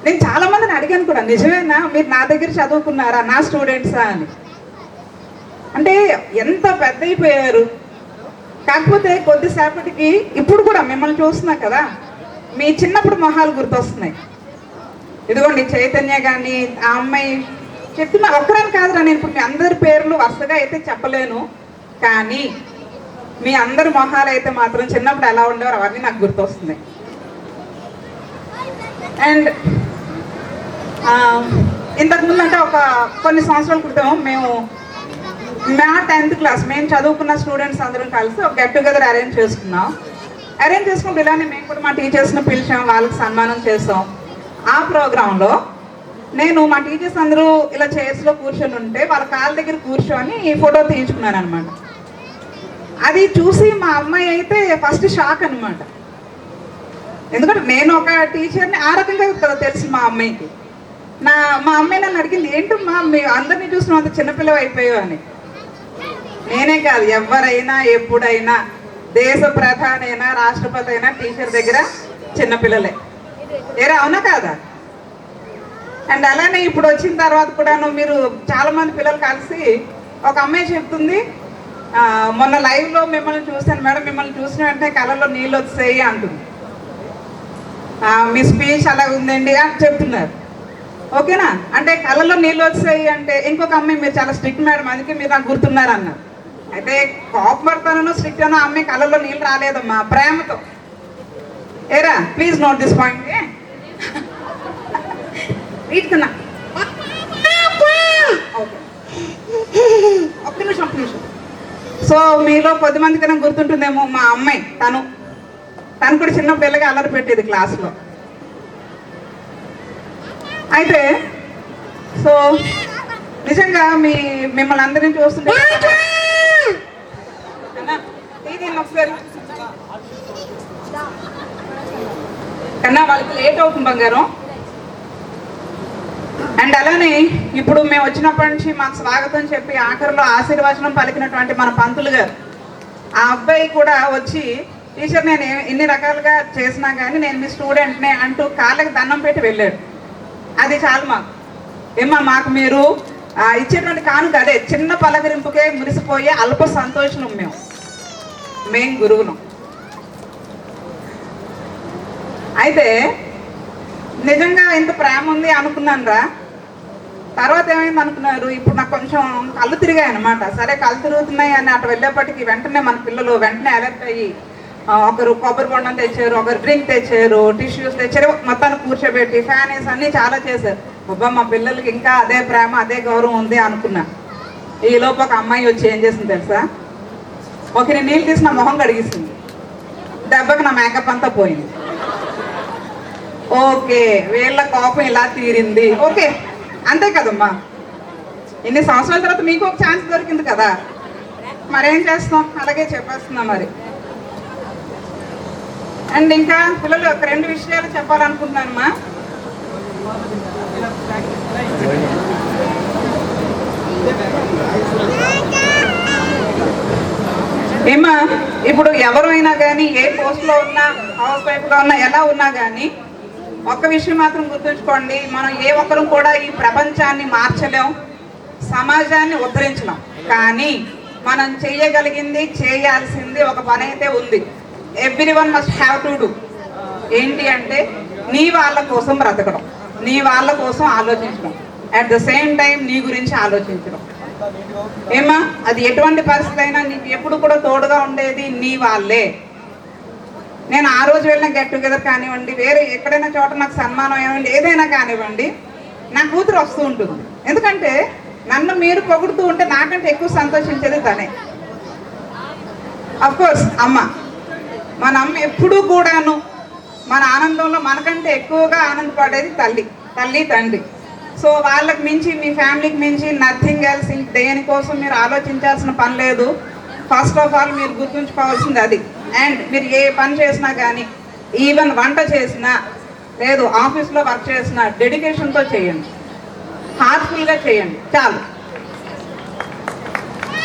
నేను చాలా మందిని అడిగాను కూడా, నిజమేనా మీరు నా దగ్గర చదువుకున్నారా, నా స్టూడెంట్సా అని. అంటే ఎంత పెద్ద అయిపోయారు, కాకపోతే కొద్దిసేపటికి ఇప్పుడు కూడా మిమ్మల్ని చూస్తున్నా కదా, మీ చిన్నప్పుడు మొహాలు గుర్తొస్తున్నాయి. ఇదిగోండి చైతన్య కానీ ఆ అమ్మాయి చెప్తున్నా, ఒక్కరని కాదురా, నేను ఇప్పుడు మీ అందరి పేర్లు వరుసగా అయితే చెప్పలేను, కానీ మీ అందరి మొహాలు అయితే మాత్రం చిన్నప్పుడు ఎలా ఉండేవారు అవన్నీ నాకు గుర్తొస్తున్నాయి. అండ్ ఇంతకుముందు అంటే ఒక కొన్ని సంవత్సరాల క్రితం మా 10th క్లాస్ మేము చదువుకున్న స్టూడెంట్స్ అందరం కలిసి ఒక గెట్ టుగెదర్ అరేంజ్ చేసుకున్నాం. అరేంజ్ చేసుకుంటే ఇలానే మేము కూడా మా టీచర్స్ని పిలిచాం, వాళ్ళకి సన్మానం చేసాం. ఆ ప్రోగ్రాంలో నేను మా టీచర్స్ అందరూ ఇలా చైర్స్లో కూర్చొని ఉంటే వాళ్ళ కాళ్ళ దగ్గర కూర్చొని ఫోటో తీయించుకున్నాను అనమాట. అది చూసి మా అమ్మాయి అయితే ఫస్ట్ షాక్ అనమాట. ఎందుకంటే నేను ఒక టీచర్ని ఆ రకంగా కదా తెలుసు మా అమ్మాయికి. మా అమ్మాయి నన్ను అడిగింది, ఏంటమ్మా మీ అందరినీ చూసిన అంత చిన్నపిల్లలు అయిపోయావు అని. నేనే కాదు, ఎవరైనా ఎప్పుడైనా దేశ ప్రధాని అయినా రాష్ట్రపతి అయినా టీచర్ దగ్గర చిన్నపిల్లలే. ఏరా అవునా కాదా? అండ్ అలానే ఇప్పుడు వచ్చిన తర్వాత కూడాను మీరు చాలా మంది పిల్లలు కలిసి ఒక అమ్మాయి చెప్తుంది, మొన్న లైవ్లో మిమ్మల్ని చూశాను మేడం, మిమ్మల్ని చూసిన వెంటనే కళ్ళలో నీళ్ళు వచ్చాయి అంటుంది. మీ స్పీచ్ అలా ఉందండి అని చెప్తున్నారు. ఓకేనా? అంటే కళ్ళలో నీళ్ళు వచ్చాయి అంటే ఇంకొక అమ్మాయి మీరు చాలా స్ట్రిక్ట్ మేడం, అందుకే మీరు నాకు గుర్తున్నారు అన్నారు. అయితే కోపడతానో స్ట్రిక్ట్ అనో అమ్మాయి కళ్ళలో నీళ్ళు రాలేదమ్మా, ప్రేమతో. ఏరా ప్లీజ్ నోట్ దిస్ పాయింట్. వీటికన్నా ఒక్క నిమిషం. సో మీలో కొద్దిమంది కన్నా గుర్తుంటుందేమో మా అమ్మాయి, తను కూడా చిన్న పిల్లగా అల్లరి పెట్టేది క్లాస్లో. అయితే సో నిజంగా మిమ్మల్ని అందరినీ చూస్తుంటే కన్నా వాళ్ళకి లేట్ అవుతుంది బంగారం. అండ్ అలానే ఇప్పుడు మేము వచ్చినప్పటి నుంచి మాకు స్వాగతం చెప్పి ఆఖరిలో ఆశీర్వచనం పలికినటువంటి మన పంతులు గారు, ఆ అబ్బాయి కూడా వచ్చి టీచర్ నేను ఎన్ని రకాలుగా చేసినా కానీ నేను మీ స్టూడెంట్నే అంటూ కాళ్ళకి దండం పెట్టి వెళ్ళాడు. అది చాలు మాకు. మాకు మీరు ఇచ్చేటువంటి కానుక అదే చిన్న పలకరింపుకే మురిసిపోయే అల్ప సంతోషం. మేము గురువులం. అయితే నిజంగా ఇంత ప్రేమ ఉంది అనుకున్నాను రా. తర్వాత ఏమైంది అనుకున్నారు, ఇప్పుడు నాకు కొంచెం కళ్ళు తిరిగాయి అనమాట. సరే కళ్ళు తిరుగుతున్నాయి అని అటు వెళ్ళేప్పటికీ వెంటనే మన పిల్లలు వెంటనే అలర్ట్ అయ్యి ఒకరు కొబ్బరి బొండం తెచ్చారు, ఒకరు డ్రింక్ తెచ్చారు, టిష్యూస్ తెచ్చారు, మొత్తాన్ని కూర్చోబెట్టి ఫ్యాన్ వేసి అన్నీ చాలా చేశారు. అబ్బా మా పిల్లలకి ఇంకా అదే ప్రేమ అదే గౌరవం ఉంది అనుకున్నా. ఈలోపు ఒక అమ్మాయి వచ్చి ఏం చేసింది తెలుసా, ఒకరి నీళ్ళు తీసి నా మొహం కడిగిస్తుంది. దెబ్బకి నా మేకప్ అంతా పోయింది. ఓకే వీళ్ళ కోపం ఇలా తీరింది. ఓకే అంతే కదమ్మా, ఇన్ని సంవత్సరాల తర్వాత మీకు ఒక ఛాన్స్ దొరికింది కదా, మరేం చేస్తాం, అలాగే చెప్పేస్తున్నాం మరి. అండ్ ఇంకా పిల్లలు ఒక 2 విషయాలు చెప్పాలనుకుంటున్నానమ్మా. ఇప్పుడు ఎవరైనా కానీ ఏ పోస్ట్లో ఉన్నా, హౌస్ వైఫ్గా ఉన్నా, ఎలా ఉన్నా కానీ ఒక్క విషయం మాత్రం గుర్తుంచుకోండి, మనం ఏ ఒక్కరు కూడా ఈ ప్రపంచాన్ని మార్చలేం, సమాజాన్ని ఉద్ధరించలేం. కానీ మనం చేయగలిగింది చేయాల్సింది ఒక పని అయితే ఉంది. Everyone must have to do. ఏంటి అంటే నీ వాళ్ళ కోసం బ్రతకడం, నీ వాళ్ళ కోసం ఆలోచించడం, అట్ ద సేమ్ టైం నీ గురించి ఆలోచించడం. అది ఎటువంటి పరిస్థితి అయినా నీకు ఎప్పుడు కూడా తోడుగా ఉండేది నీ వాళ్ళే. నేను ఆ రోజు వెళ్ళిన గెట్ టుగెదర్ కానివ్వండి, వేరే ఎక్కడైనా చోట నాకు సన్మానం ఏమైనా ఏదైనా కానివ్వండి, నా కూతురు వస్తూ ఉంటుంది. ఎందుకంటే నన్ను మీరు పొగుడుతూ ఉంటే నాకంటే ఎక్కువ సంతోషించేది తనే. అఫ్కోర్స్ మన అమ్మ ఎప్పుడూ కూడాను మన ఆనందంలో మనకంటే ఎక్కువగా ఆనందపడేది తల్లి తండ్రి. సో వాళ్ళకి మించి మీ ఫ్యామిలీకి మించి నథింగ్ ఎల్స్. దేనికోసం మీరు ఆలోచించాల్సిన పని లేదు. ఫస్ట్ ఆఫ్ ఆల్ మీరు గుర్తుంచుకోవాల్సింది అది. అండ్ మీరు ఏ పని చేసినా కానీ, ఈవెన్ వంట చేసినా లేదు ఆఫీస్లో వర్క్ చేసినా డెడికేషన్తో చేయండి, హార్ట్ఫుల్గా చేయండి, చాలు.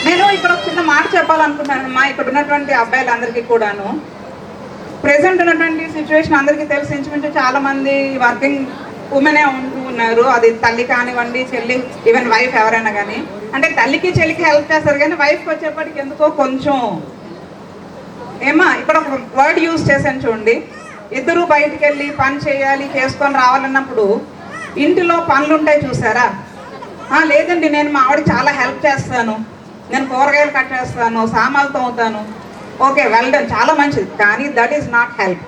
నేను ఇక్కడ ఒక చిన్న మాట చెప్పాలనుకుంటున్నాను. ఇక్కడ ఉన్నటువంటి అబ్బాయిలందరికీ కూడాను ప్రెసెంట్ ఉన్నటువంటి సిచ్యువేషన్ అందరికీ తెలిసి ఇంచుమించు చాలా మంది వర్కింగ్ ఉమెనే ఉంటూ ఉన్నారు. అది తల్లి కానివ్వండి, చెల్లి, ఈవెన్ వైఫ్ ఎవరైనా కానీ. అంటే తల్లికి చెల్లికి హెల్ప్ చేస్తారు కానీ వైఫ్కి వచ్చేప్పటికి ఎందుకో కొంచెం ఏమా ఇక్కడ ఒక వర్డ్ యూజ్ చేశాను చూడండి, ఇద్దరు బయటికి వెళ్ళి పని చేయాలి చేసుకొని రావాలన్నప్పుడు ఇంటిలో పనులు ఉంటాయి చూసారా? లేదండి నేను మా ఆవిడకి చాలా హెల్ప్ చేస్తాను, నేను కూరగాయలు కట్ చేస్తాను, సామాన్లు తోముతాను, ఓకే వెల్ డన్, చాలా మంచిది. కానీ దట్ ఈస్ నాట్ హెల్ప్.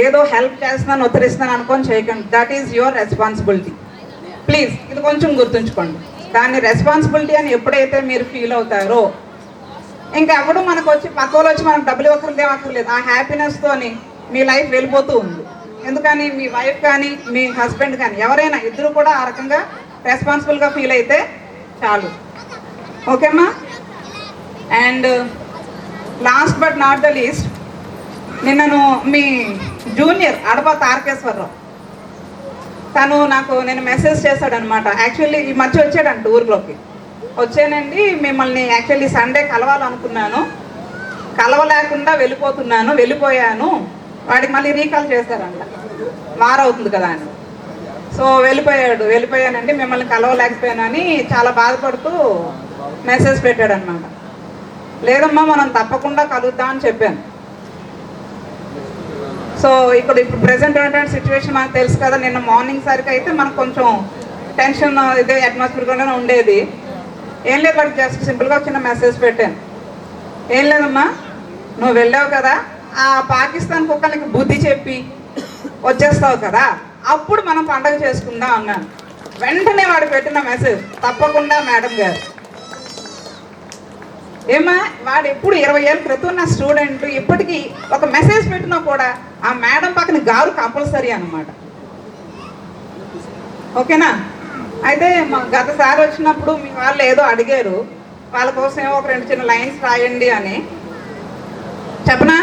ఏదో హెల్ప్ చేస్తున్నాను ఉత్తరిస్తాను అనుకొని చేయకండి. That is your responsibility. Please ఇది కొంచెం గుర్తుంచుకోండి. దాన్ని రెస్పాన్సిబిలిటీ అని ఎప్పుడైతే మీరు ఫీల్ అవుతారో ఇంకా ఎవడు మనకు వచ్చి పక్కలో వచ్చి మనకు డబ్బులు ఇవ్వక్కర్లేదు, ఆ హ్యాపీనెస్తోని మీ లైఫ్ వెళ్ళిపోతూ ఉంది. ఎందుకని మీ వైఫ్ కానీ మీ హస్బెండ్ కానీ ఎవరైనా ఇద్దరు కూడా ఆ రకంగా రెస్పాన్సిబుల్గా ఫీల్ అయితే చాలు. ఓకేమ్మా? And last but not the least, నిన్నను మీ జూనియర్ అడప తారకేశ్వరరావు తను నాకు నేను మెసేజ్ చేశాడనమాట. యాక్చువల్లీ ఈ మధ్య వచ్చాడంట ఊరిలోకి. వచ్చానండి మిమ్మల్ని యాక్చువల్లీ సండే కలవాలనుకున్నాను, కలవలేకుండా వెళ్ళిపోయాను. వాడికి మళ్ళీ రీకాల్ చేశారంట, వారవుతుంది కదా అని. సో వెళ్ళిపోయానండి మిమ్మల్ని కలవలేకపోయానని చాలా బాధపడుతూ మెసేజ్ పెట్టాడు అనమాట. లేదమ్మా మనం తప్పకుండా కలుద్దాం అని చెప్పాను. సో ఇప్పుడు ప్రెసెంట్ ఉన్నటువంటి సిచ్యువేషన్ మనకు తెలుసు కదా. నిన్న మార్నింగ్ సరికి అయితే మనకు కొంచెం టెన్షన్ ఇదే అట్మాస్ఫియర్గానే ఉండేది. ఏం లేదు, వాడికి జస్ట్ సింపుల్గా చిన్న మెసేజ్ పెట్టాను. ఏం లేదమ్మా నువ్వు వెళ్ళావు కదా, ఆ పాకిస్తాన్ కుక్కలకి బుద్ధి చెప్పి వచ్చేస్తావు కదా, అప్పుడు మనం పండగ చేసుకుందాం అన్నాను. వెంటనే వాడు పెట్టిన మెసేజ్, తప్పకుండా మేడం గారు. ఏమా వాడు ఎప్పుడు 20 ఏళ్ళ క్రితం నా స్టూడెంట్, ఇప్పటికీ ఒక మెసేజ్ పెట్టినా కూడా ఆ మేడం పక్కన గారు కంపల్సరీ అన్నమాట. ఓకేనా? అయితే గతసారి వచ్చినప్పుడు మీ వాళ్ళు ఏదో అడిగారు, వాళ్ళ కోసం ఏమో ఒక 2 చిన్న లైన్స్ రాయండి అని. చెప్పనా?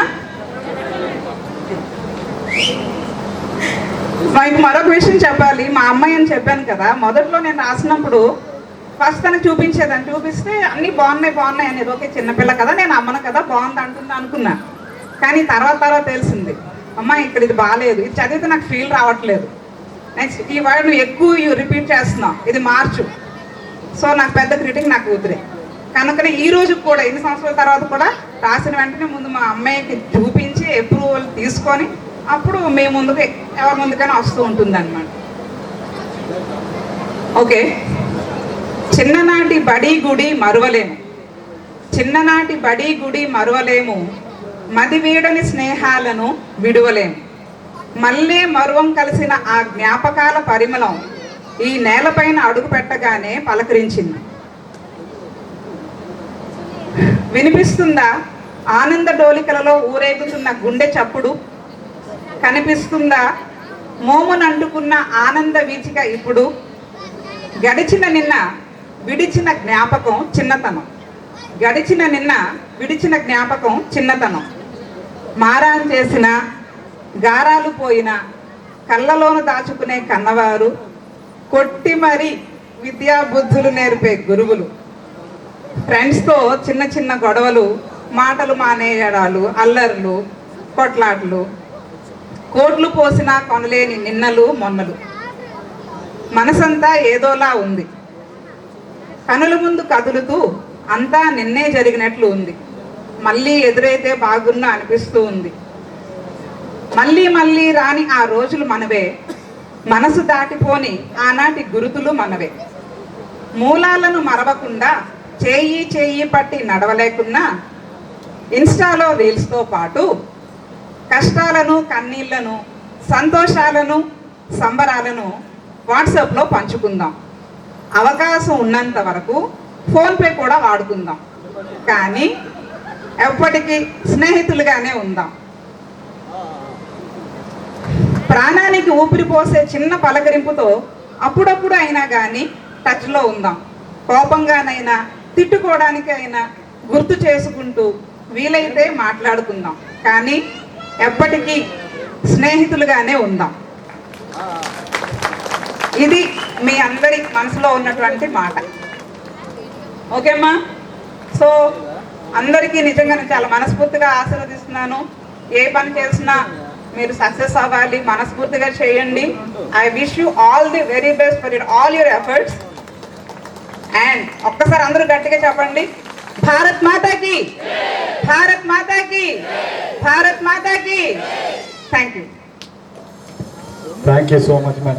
మీకు మరొక విషయం చెప్పాలి. మా అమ్మాయి అని చెప్పాను కదా, మొదట్లో నేను రాసినప్పుడు ఫస్ట్ తనకు చూపిస్తే అన్నీ బాగున్నాయి అనేది. ఓకే చిన్నపిల్ల కదా, నేను అమ్మను కదా, బాగుంది అంటుంది అనుకున్నా. కానీ తర్వాత తెలిసింది, అమ్మ ఇక్కడ ఇది బాగాలేదు, ఇది చదివితే నాకు ఫీల్ రావట్లేదు, నెక్స్ట్ ఈ వర్డ్ నువ్వు ఎక్కువ రిపీట్ చేస్తున్నావు, ఇది మార్చు. సో నాకు పెద్ద క్రిటిక్ నాకు కూతురే. కనుకనే ఈ రోజు కూడా ఇన్ని సంవత్సరాల తర్వాత కూడా రాసిన వెంటనే ముందు మా అమ్మాయికి చూపించి అప్రూవల్ తీసుకొని అప్పుడు మేము ముందుకు ఎవరి ముందుకైనా వస్తూ ఉంటుంది అన్నమాట. ఓకే, చిన్ననాటి బడి గుడి మరువలేము, మది వీడని స్నేహాలను విడువలేము, మళ్ళీ మరువం కలిసిన ఆ జ్ఞాపకాల పరిమళం ఈ నేలపైన అడుగు పెట్టగానే పలకరించింది. వినిపిస్తుందా ఆనంద డోలికలలో ఊరేగుతున్న గుండె చప్పుడు? కనిపిస్తుందా మోమునంటుకున్న ఆనంద వీచిక ఇప్పుడు? గడిచిన నిన్న విడిచిన జ్ఞాపకం చిన్నతనం, మారాన్ చేసిన గారాలు పోయిన కళ్ళలోను దాచుకునే కన్నవారు, కొట్టి మరి విద్యా బుద్ధులు నేర్పే గురువులు, ఫ్రెండ్స్తో చిన్న గొడవలు, మాటలు మానేయడాలు, అల్లర్లు, కొట్లాట్లు, కోట్లు పోసిన కొనలేని నిన్నలు మొన్నలు. మనసంతా ఏదోలా ఉంది, కనుల ముందు కదులుతూ అంతా నిన్నే జరిగినట్లు ఉంది. మళ్ళీ ఎదురైతే బాగున్నా అనిపిస్తూ ఉంది. మళ్ళీ రాని ఆ రోజులు మనవే, మనసు దాటిపోని ఆనాటి గురుతులు మనవే. మూలాలను మరవకుండా చేయి పట్టి నడవలేకున్నా ఇన్స్టాలో రీల్స్తో పాటు కష్టాలను, కన్నీళ్లను, సంతోషాలను, సంబరాలను వాట్సాప్లో పంచుకుందాం. అవకాశం ఉన్నంత వరకు ఫోన్పే కూడా వాడుకుందాం. కానీ ఎప్పటికీ స్నేహితులుగానే ఉందాం. ప్రాణానికి ఊపిరి పోసే చిన్న పలకరింపుతో అప్పుడప్పుడు అయినా కానీ టచ్లో ఉందాం. కోపంగానైనా తిట్టుకోవడానికైనా గుర్తు చేసుకుంటూ వీలైతే మాట్లాడుకుందాం. కానీ ఎప్పటికీ స్నేహితులుగానే ఉందాం. ఇది మీ అందరి మనసులో ఉన్నటువంటి మాట. ఓకేమ్మా? సో అందరికీ నిజంగా చాలా మనస్ఫూర్తిగా ఆశీర్వదిస్తున్నాను. ఏ పని చేసినా మీరు సక్సెస్ అవ్వాలి, మనస్ఫూర్తిగా చేయండి. I wish you all the very best for all your efforts. And ఒక్కసారి అందరూ గట్టిగా చెప్పండి, భారత్ మాతాకి. భారత్ మాతాకి, భారత్ మాతాకి. Thank you. Thank you so much madam.